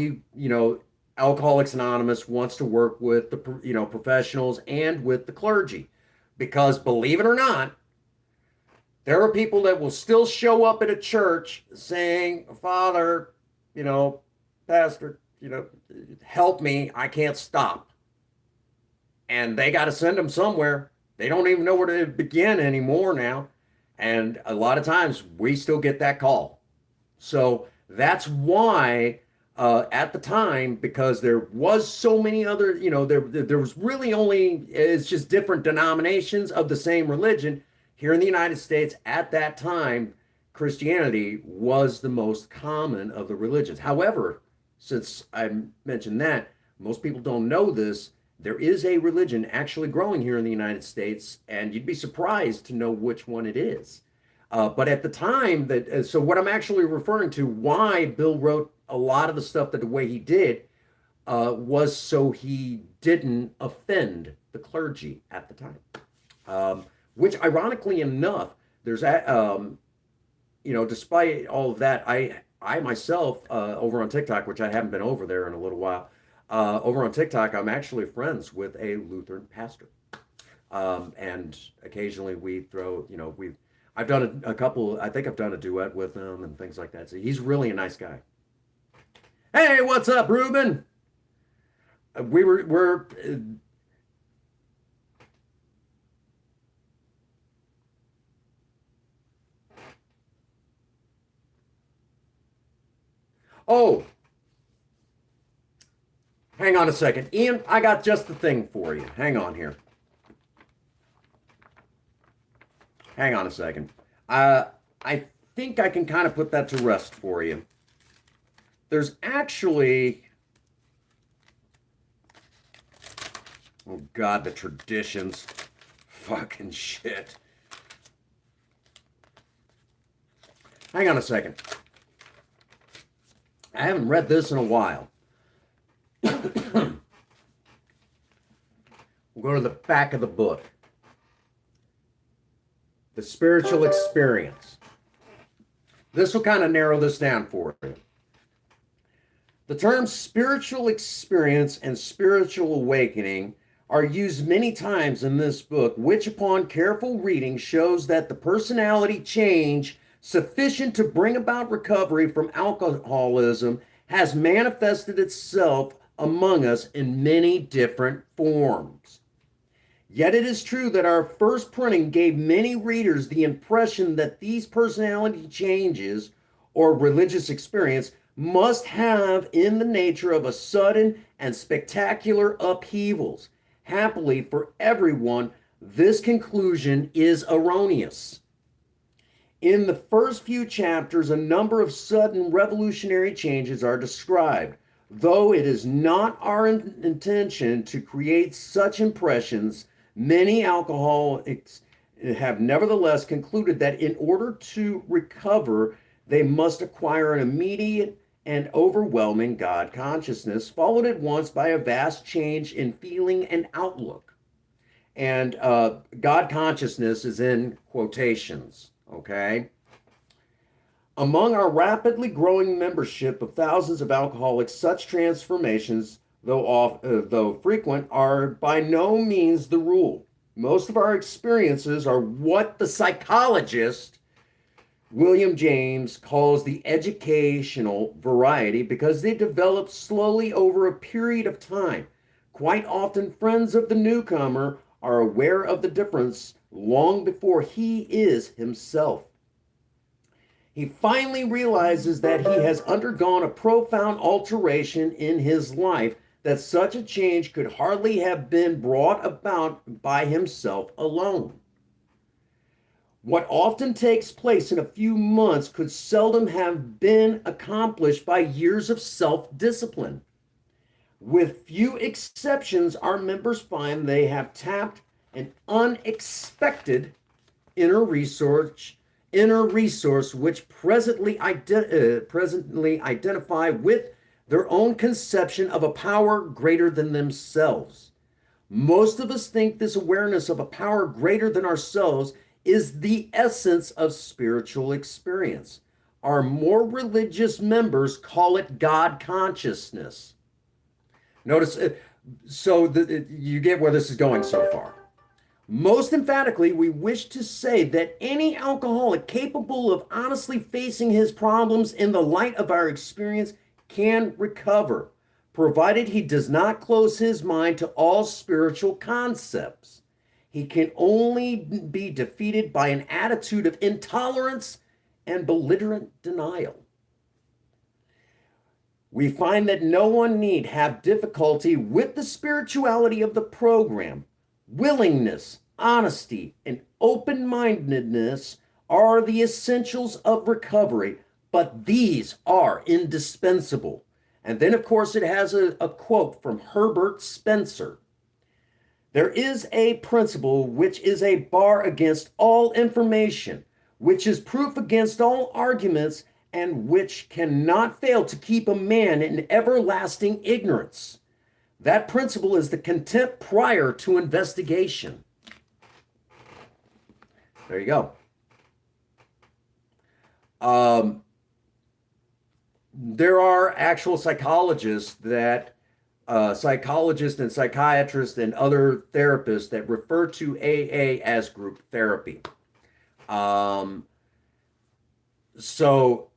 Alcoholics Anonymous wants to work with the professionals and with the clergy, because believe it or not, there are people that will still show up at a church saying, Father, Pastor, help me, I can't stop. And they got to send them somewhere. They don't even know where to begin anymore now. And a lot of times we still get that call. So that's why at the time, because there was so many other, there was really only, it's just different denominations of the same religion. Here in the United States at that time, Christianity was the most common of the religions. However, since I mentioned that, most people don't know this, There is a religion actually growing here in the United States, and you'd be surprised to know which one it is. But at the time that, so what I'm actually referring to, why Bill wrote a lot of the stuff that the way he did, was so he didn't offend the clergy at the time. Which, ironically enough, there's despite all of that, I myself, over on TikTok, which I haven't been over there in a little while, over on TikTok, I'm actually friends with a Lutheran pastor. And occasionally we throw, I've done a couple, I think I've done a duet with him and things like that. So he's really a nice guy. Hey, what's up, Ruben? We're oh, hang on a second. Ian, I got just the thing for you. Hang on here. Hang on a second. I think I can kind of put that to rest for you. There's actually, oh God, the traditions. Fucking shit. Hang on a second. I haven't read this in a while. We'll go to the back of the book. The spiritual experience. This will kind of narrow this down for you. The terms spiritual experience and spiritual awakening are used many times in this book, which upon careful reading shows that the personality change sufficient to bring about recovery from alcoholism has manifested itself among us in many different forms. Yet it is true that our first printing gave many readers the impression that these personality changes or religious experience must have in the nature of a sudden and spectacular upheavals. Happily for everyone, this conclusion is erroneous. In the first few chapters, a number of sudden revolutionary changes are described, though it is not our intention to create such impressions. Many alcoholics have nevertheless concluded that in order to recover, they must acquire an immediate and overwhelming God consciousness, followed at once by a vast change in feeling and outlook. And God consciousness is in quotations, okay? Among our rapidly growing membership of thousands of alcoholics, such transformations, though frequent, are by no means the rule. Most of our experiences are what the psychologist William James calls the educational variety because they develop slowly over a period of time. Quite often, friends of the newcomer are aware of the difference long before he is himself. He finally realizes that he has undergone a profound alteration in his life, that such a change could hardly have been brought about by himself alone. What often takes place in a few months could seldom have been accomplished by years of self-discipline. With few exceptions, our members find they have tapped an unexpected inner resource which presently identify with their own conception of a power greater than themselves. Most of us think this awareness of a power greater than ourselves is the essence of spiritual experience. Our more religious members call it God consciousness. Notice, you get where this is going so far. Most emphatically, we wish to say that any alcoholic capable of honestly facing his problems in the light of our experience can recover, provided he does not close his mind to all spiritual concepts. He can only be defeated by an attitude of intolerance and belligerent denial. We find that no one need have difficulty with the spirituality of the program. Willingness, honesty, and open-mindedness are the essentials of recovery, but these are indispensable. And then, of course, it has a quote from Herbert Spencer. There is a principle which is a bar against all information, which is proof against all arguments, and which cannot fail to keep a man in everlasting ignorance. That principle is the contempt prior to investigation. There you go. There are actual psychologists and psychiatrists and other therapists that refer to AA as group therapy. So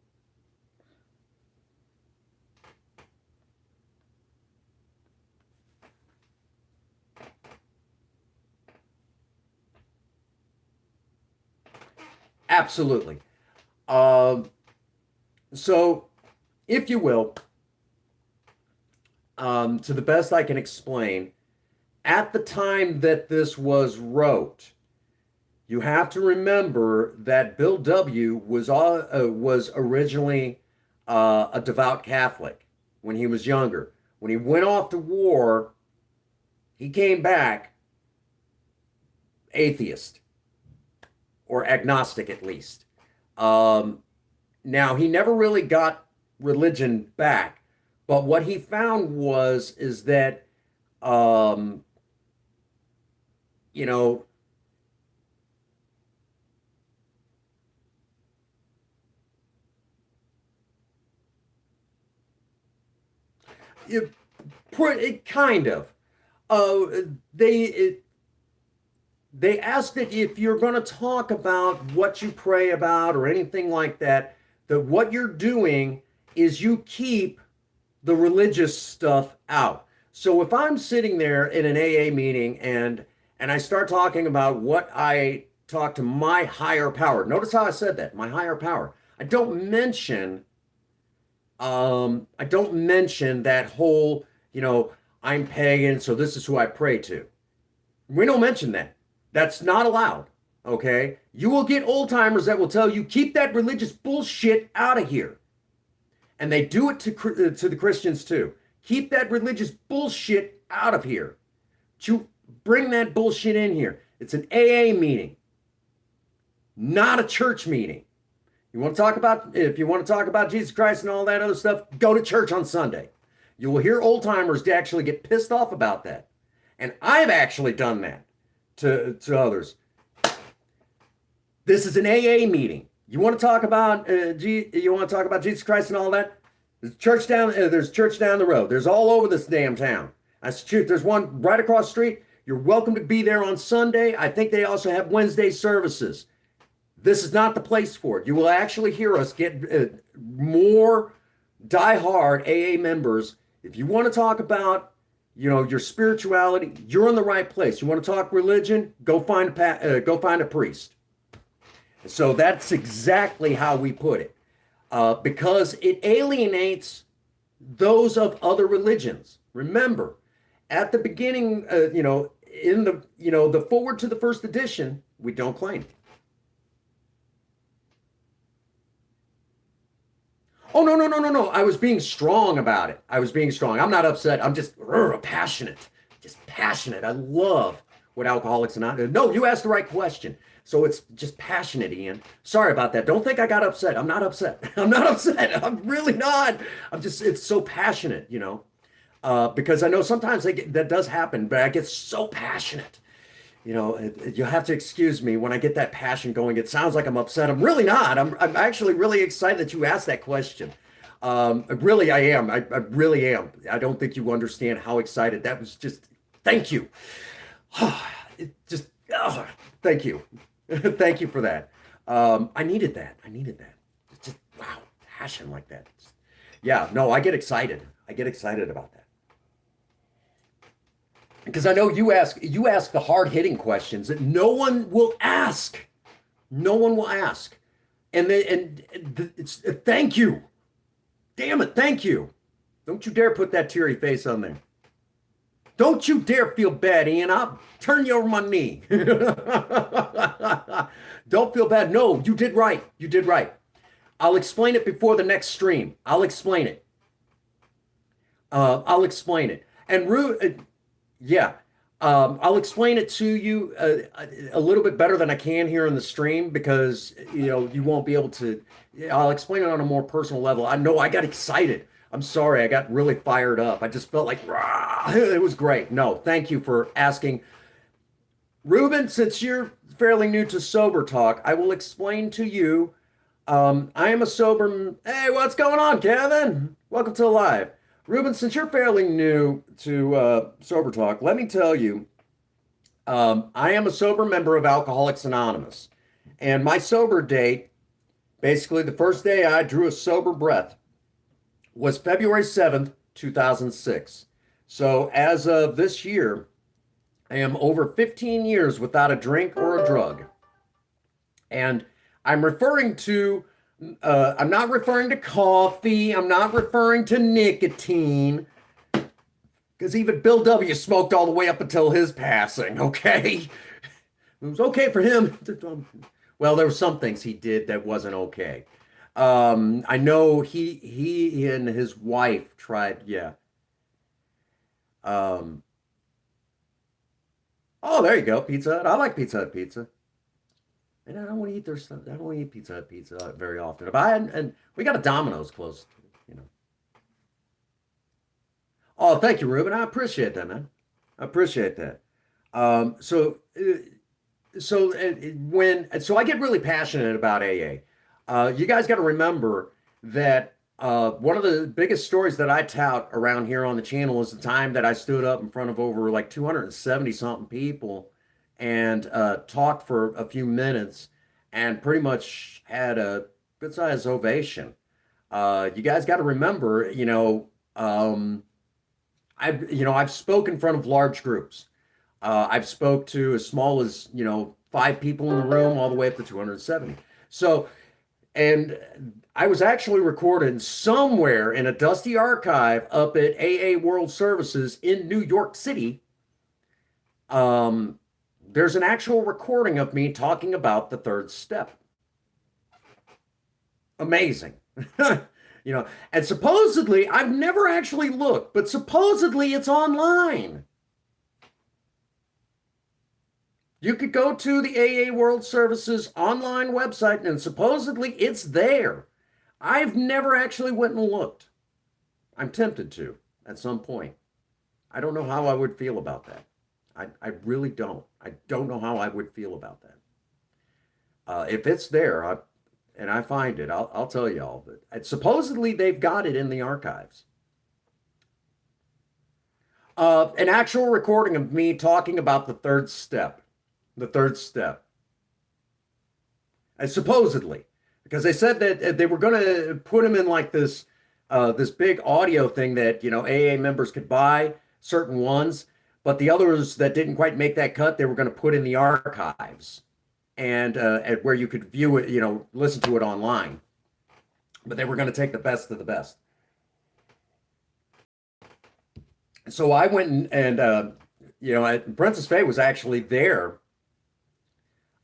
absolutely. So if you will, to the best I can explain, at the time that this was wrote, you have to remember that Bill W. was originally a devout Catholic when he was younger. When he went off to war, he came back atheist or agnostic at least. Now, he never really got religion back, but what he found is that you know, it kind of they ask that if you're going to talk about what you pray about or anything like that, that what you're doing is you keep the religious stuff out. So if I'm sitting there in an AA meeting and I start talking about what I talk to my higher power, notice how I said that, my higher power. I don't mention that whole, I'm pagan, so this is who I pray to. We don't mention that. That's not allowed. Okay? You will get old timers that will tell you, keep that religious bullshit out of here. And they do it to the Christians too. Keep that religious bullshit out of here. You bring that bullshit in here. It's an AA meeting, not a church meeting. If you want to talk about Jesus Christ and all that other stuff, go to church on Sunday. You will hear old timers actually get pissed off about that. And I've actually done that to others. This is an AA meeting. You want to talk about Jesus Christ and all that? There's church down the road. There's all over this damn town. That's the truth. There's one right across the street. You're welcome to be there on Sunday. I think they also have Wednesday services. This is not the place for it. You will actually hear us get more diehard AA members. If you want to talk about, your spirituality, you're in the right place. You want to talk religion? Go find a priest. So that's exactly how we put it, because it alienates those of other religions. Remember, at the beginning, in the forward to the first edition, we don't claim. Oh, no. I was being strong about it. I'm not upset. I'm just passionate. Just passionate. I love what Alcoholics Anonymous. No, you asked the right question. So it's just passionate, Ian. Sorry about that. Don't think I got upset. I'm not upset. I'm really not. It's so passionate, because I know sometimes that does happen, but I get so passionate. You have to excuse me when I get that passion going. It sounds like I'm upset. I'm really not. I'm actually really excited that you asked that question. Really, I am. I really am. I don't think you understand how excited that was. Just thank you. Thank you. Thank you for that. I needed that. It's just, wow, passion like that. Yeah, no, I get excited. About that. Because I know you ask the hard-hitting questions that no one will ask. And it's thank you. Damn it, thank you. Don't you dare put that teary face on there. Don't you dare feel bad, Ian. I'll turn you over my knee. Don't feel bad. No, you did right. I'll explain it before the next stream. I'll explain it. And yeah, I'll explain it to you a little bit better than I can here in the stream because you won't be able to. I'll explain it on a more personal level. I know I got excited. I'm sorry, I got really fired up. I just felt like rah, it was great. No, thank you for asking, Ruben. Since you're fairly new to sober talk, I will explain to you. I am a sober. Hey, what's going on, Kevin? Welcome to Live. Ruben, since you're fairly new to Sober Talk, let me tell you, I am a sober member of Alcoholics Anonymous. And my sober date, basically the first day I drew a sober breath, was February 7th, 2006. So as of this year, I am over 15 years without a drink or a drug. And I'm referring to, I'm not referring to coffee, I'm not referring to nicotine, because even Bill W. smoked all the way up until his passing, okay? It was okay for him. Well, there were some things he did that wasn't okay. I know he and his wife tried, yeah. Um, oh, there you go, Pizza Hut. I like Pizza Hut pizza. And I don't want to eat their stuff. I don't want to eat Pizza Hut very often. If I and we got a Domino's close, you know. Oh, thank you, Ruben. I appreciate that, man. I appreciate that. So I get really passionate about AA. You guys got to remember that one of the biggest stories that I tout around here on the channel is the time that I stood up in front of over like 270 something people and talked for a few minutes and pretty much had a good sized ovation. You guys got to remember, I've spoken in front of large groups. I've spoke to as small as 5 people in the room, all the way up to 270. So, and I was actually recorded somewhere in a dusty archive up at AA World Services in New York City. There's an actual recording of me talking about the third step. Amazing. And supposedly, I've never actually looked, but supposedly it's online. You could go to the AA World Services online website and supposedly it's there. I've never actually went and looked. I'm tempted to at some point. I don't know how I would feel about that. I really don't. I don't know how I would feel about that. If it's there, and I find it, I'll tell y'all. But supposedly they've got it in the archives. An actual recording of me talking about the third step. The third step. And supposedly, because they said that they were going to put him in like this big audio thing that AA members could buy certain ones, but the others that didn't quite make that cut, they were going to put in the archives and at where you could view it, listen to it online. But they were going to take the best of the best. So I went and Princess Faye was actually there.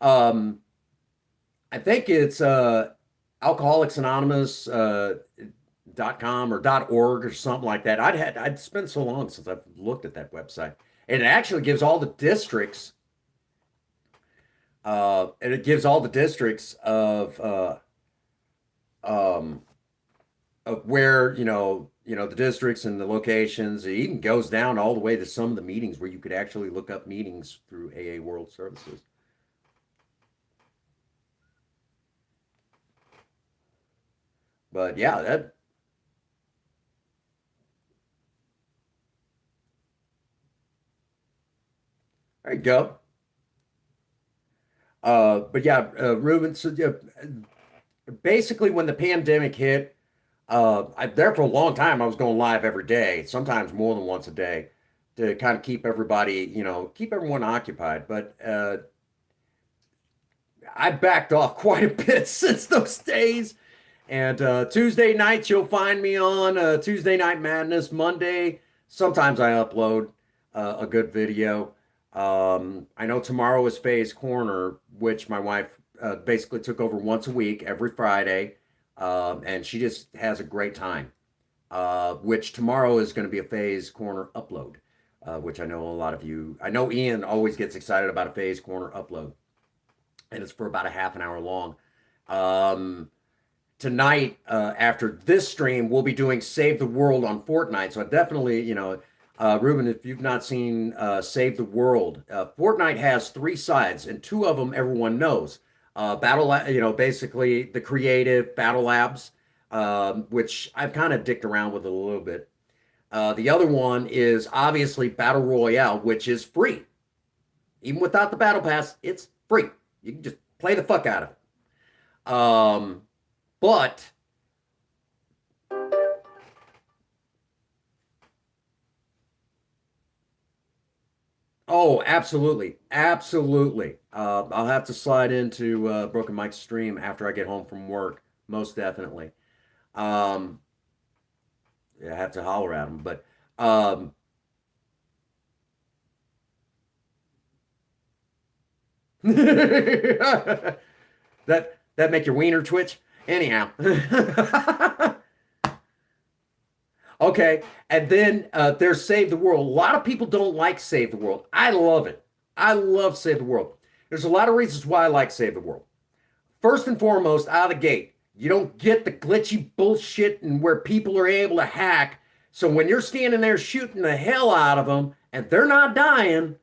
I think it's Alcoholics Anonymous .com or .org or something like that. I'd spent so long since I've looked at that website, and it actually gives all the districts. And it gives all the districts of where the districts and the locations. It even goes down all the way to some of the meetings where you could actually look up meetings through AA World Services. But yeah, there you go. But yeah, Ruben, so yeah, basically when the pandemic hit, there for a long time, I was going live every day, sometimes more than once a day, to kind of keep everybody, keep everyone occupied. But I backed off quite a bit since those days. And Tuesday nights, you'll find me on Tuesday Night Madness. Monday, sometimes I upload a good video. I know tomorrow is Faye's Corner, which my wife basically took over once a week, every Friday. And she just has a great time, which tomorrow is going to be a Faye's Corner upload. which I know a lot of you, I know Ian always gets excited about a Phase Corner upload, and it's for about a half an hour long. Um, Tonight, after this stream, we'll be doing Save the World on Fortnite. So I definitely, Ruben, if you've not seen Save the World, Fortnite has three sides, and two of them everyone knows. Basically the creative Battle Labs, which I've kind of dicked around with a little bit. The other one is obviously Battle Royale, which is free. Even without the Battle Pass, it's free. You can just play the fuck out of it. But oh, absolutely, absolutely. I'll have to slide into Broken Mike's stream after I get home from work, most definitely. Um, yeah, I have to holler at him, but um, that that make your wiener twitch. Anyhow, okay, and then there's Save the World. A lot of people don't like Save the World. I love it. I love Save the World. There's a lot of reasons why I like Save the World. First and foremost, out of the gate, you don't get the glitchy bullshit and where people are able to hack. So when you're standing there shooting the hell out of them and they're not dying,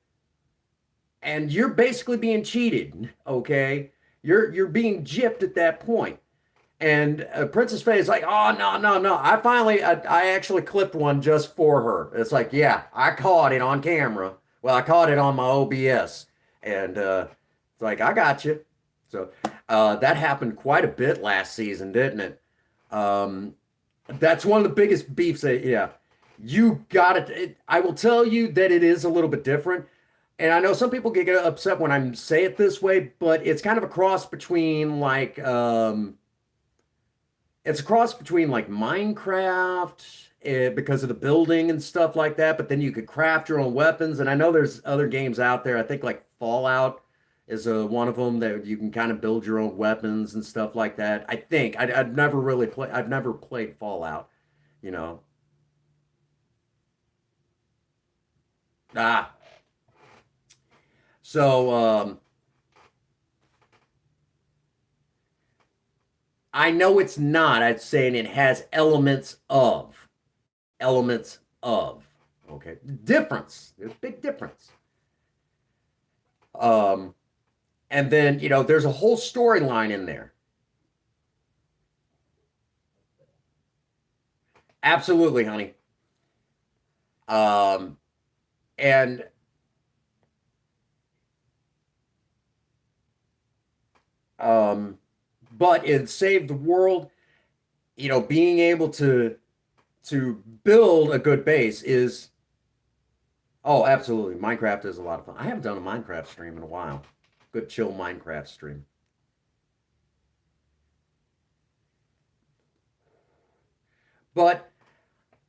and you're basically being cheated, okay? You're being gypped at that point. And Princess Faye is like, oh no, no, no. I actually clipped one just for her. It's like, yeah, I caught it on camera. Well, I caught it on my OBS, and it's like, I got you. So that happened quite a bit last season, didn't it? Um, that's one of the biggest beefs. Yeah, you got it. I will tell you that it is a little bit different. And I know some people get upset when I say it this way, but it's kind of a cross between it's a cross between like Minecraft because of the building and stuff like that. But then you could craft your own weapons. And I know there's other games out there. I think like Fallout is one of them that you can kind of build your own weapons and stuff like that. I think I've never really played. I've never played Fallout. You know. Ah. So I know it's not. I'd saying it has elements of. Okay, difference. There's a big difference. Um, and then there's a whole storyline in there. Absolutely, honey. Um, and um, but in Save the World, being able to build a good base is oh, absolutely. Minecraft is a lot of fun. I haven't done a Minecraft stream in a while. Good chill Minecraft stream. But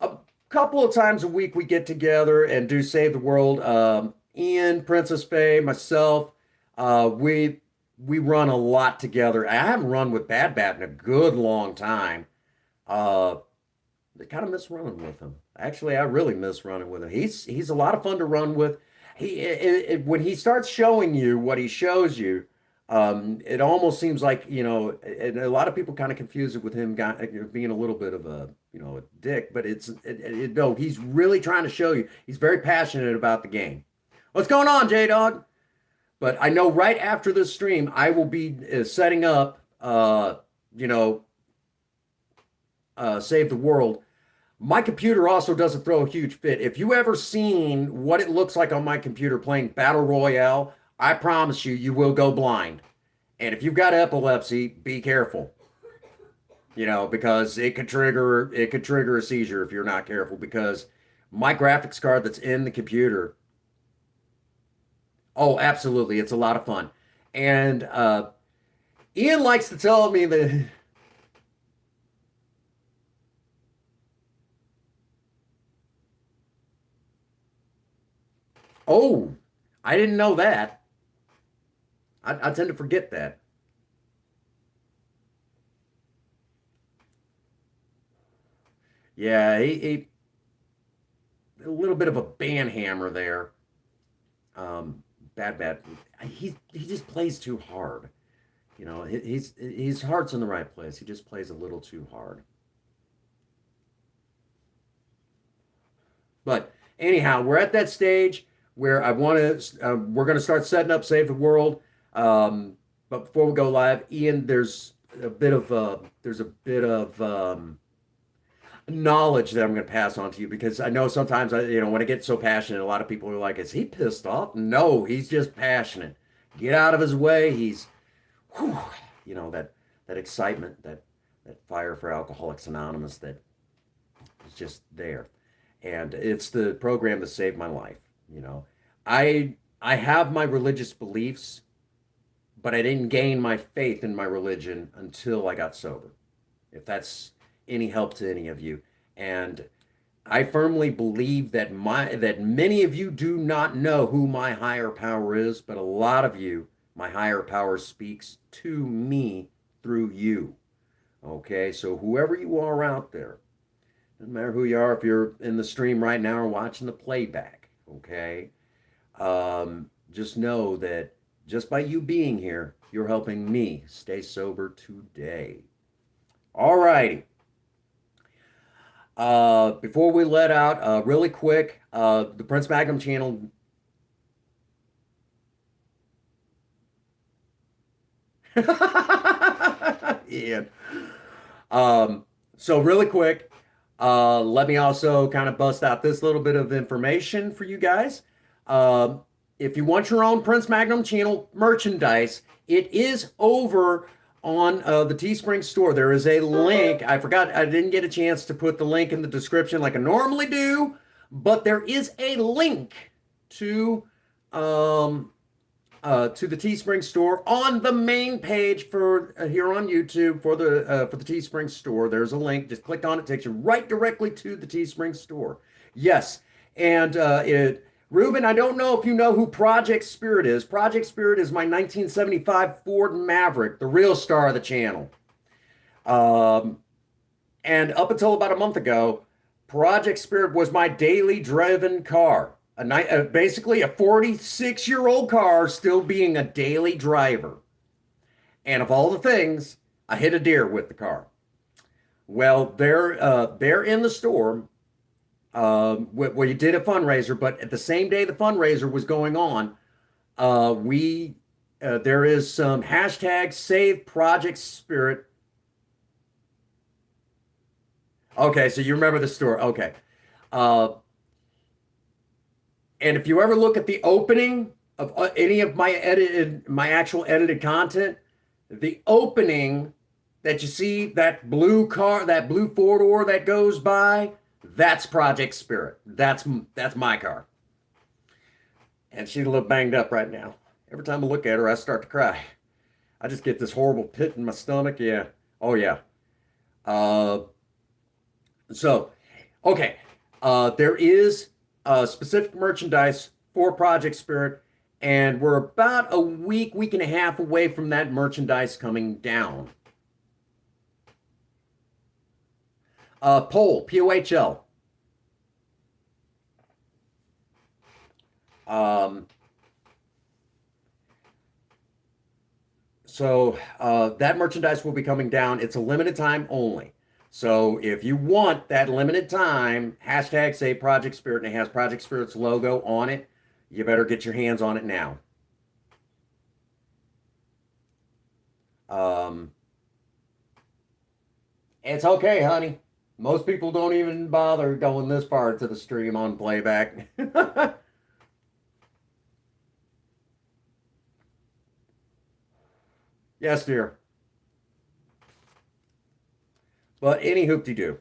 a couple of times a week we get together and do Save the World. Ian, Princess Faye, myself, we run a lot together. I haven't run with Bad Bat in a good long time. Uh, I kind of miss running with him. Actually, I really miss running with him. He's a lot of fun to run with. When he starts showing you what he shows you, it almost seems like and a lot of people kind of confuse it with him being a little bit of a dick. But no, he's really trying to show you. He's very passionate about the game. What's going on, J Dog? But I know right after this stream, I will be setting up, you know, Save the World. My computer also doesn't throw a huge fit. If you ever seen what it looks like on my computer playing Battle Royale, I promise you, you will go blind. And if you've got epilepsy, be careful. Because it could trigger a seizure if you're not careful. Because my graphics card that's in the computer, oh, absolutely, it's a lot of fun. And Ian likes to tell me that. Oh, I didn't know that. I tend to forget that. Yeah, a little bit of a band hammer there. Bad. He just plays too hard. You know, his heart's in the right place. He just plays a little too hard. But anyhow, we're at that stage where I want to. We're going to start setting up Save the World. But before we go live, Ian, there's a bit of knowledge that I'm going to pass on to you because I know sometimes when I get so passionate, a lot of people are like, "Is he pissed off?" No, he's just passionate. Get out of his way. He's, whew, that excitement, that fire for Alcoholics Anonymous that is just there, and it's the program that saved my life. You know, I have my religious beliefs, but I didn't gain my faith in my religion until I got sober. If that's any help to any of you. And I firmly believe that many of you do not know who my higher power is, but a lot of you, my higher power speaks to me through you. Okay, so whoever you are out there, doesn't matter who you are, if you're in the stream right now or watching the playback, okay, just know that just by you being here, you're helping me stay sober today. All righty. Before we let out, really quick, the Prince Magnum channel. Ian. So really quick, let me also kind of bust out this little bit of information for you guys. If you want your own Prince Magnum channel merchandise, it is over on the Teespring store. There is a link. I forgot, I didn't get a chance to put the link in the description like I normally do, but there is a link to the Teespring store on the main page for here on YouTube for the Teespring store. There's a link. Just click on it. Takes you right directly to the Teespring store. Yes, and Ruben, I don't know if you know who Project Spirit is. Project Spirit is my 1975 Ford Maverick, the real star of the channel. And up until about a month ago, Project Spirit was my daily driven car. Basically a 46-year-old car still being a daily driver. And of all the things, I hit a deer with the car. Well, they're in the store. We did a fundraiser, but at the same day the fundraiser was going on, there is some hashtag Save Project Spirit. Okay, so you remember the store. Okay. And if you ever look at the opening of any of my actual edited content, the opening that you see, that blue car, that blue four-door that goes by, that's Project Spirit. That's my car. And she's a little banged up right now. Every time I look at her, I start to cry. I just get this horrible pit in my stomach. Yeah. Oh, yeah. Okay. There is specific merchandise for Project Spirit, and we're about a week and a half away from that merchandise coming down. Poll, P-O-H-L. That merchandise will be coming down. It's a limited time only. So if you want that limited time, hashtag Save Project Spirit, and it has Project Spirit's logo on it, you better get your hands on it now. It's okay, honey. Most people don't even bother going this far to the stream on playback. Yes, dear. But any hoop-de-doo.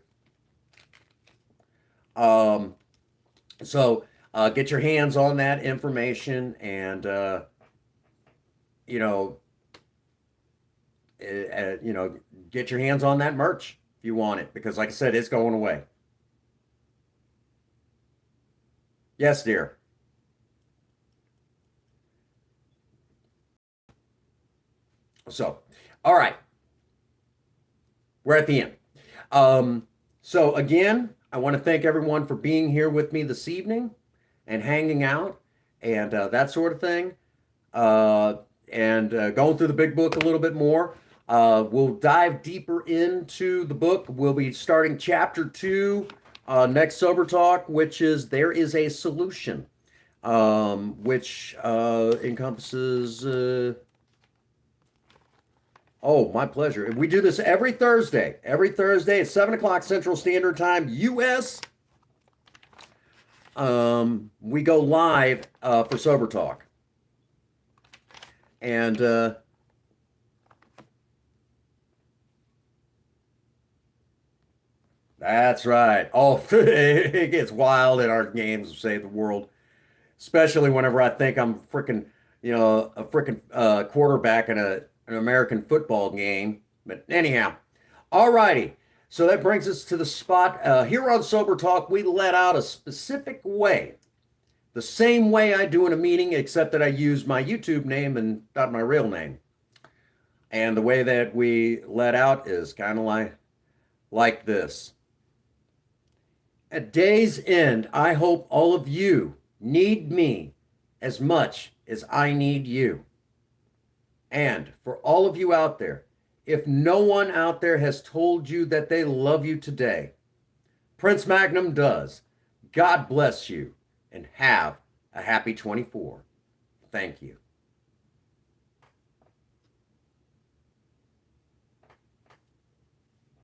Get your hands on that information and, get your hands on that merch if you want it, because like I said, it's going away. Yes, dear. So, all right. We're at the end. So again, I want to thank everyone for being here with me this evening and hanging out and that sort of thing. Uh, and going through the big book a little bit more. We'll dive deeper into the book. We'll be starting chapter 2 next Sober Talk, which is There is a Solution, which encompasses. Oh, my pleasure. We do this every Thursday. Every Thursday at 7 o'clock Central Standard Time, U.S. We go live for Sober Talk. And that's right. Oh, it gets wild in our games of Save the World, especially whenever I think I'm freaking, a freaking quarterback in an American football game. But anyhow, all righty. So that brings us to the spot. Here on Sober Talk, we let out a specific way, the same way I do in a meeting, except that I use my YouTube name and not my real name. And the way that we let out is kind of like this. At day's end, I hope all of you need me as much as I need you. And for all of you out there, if no one out there has told you that they love you today, Prince Magnum does. God bless you and have a happy 24. Thank you.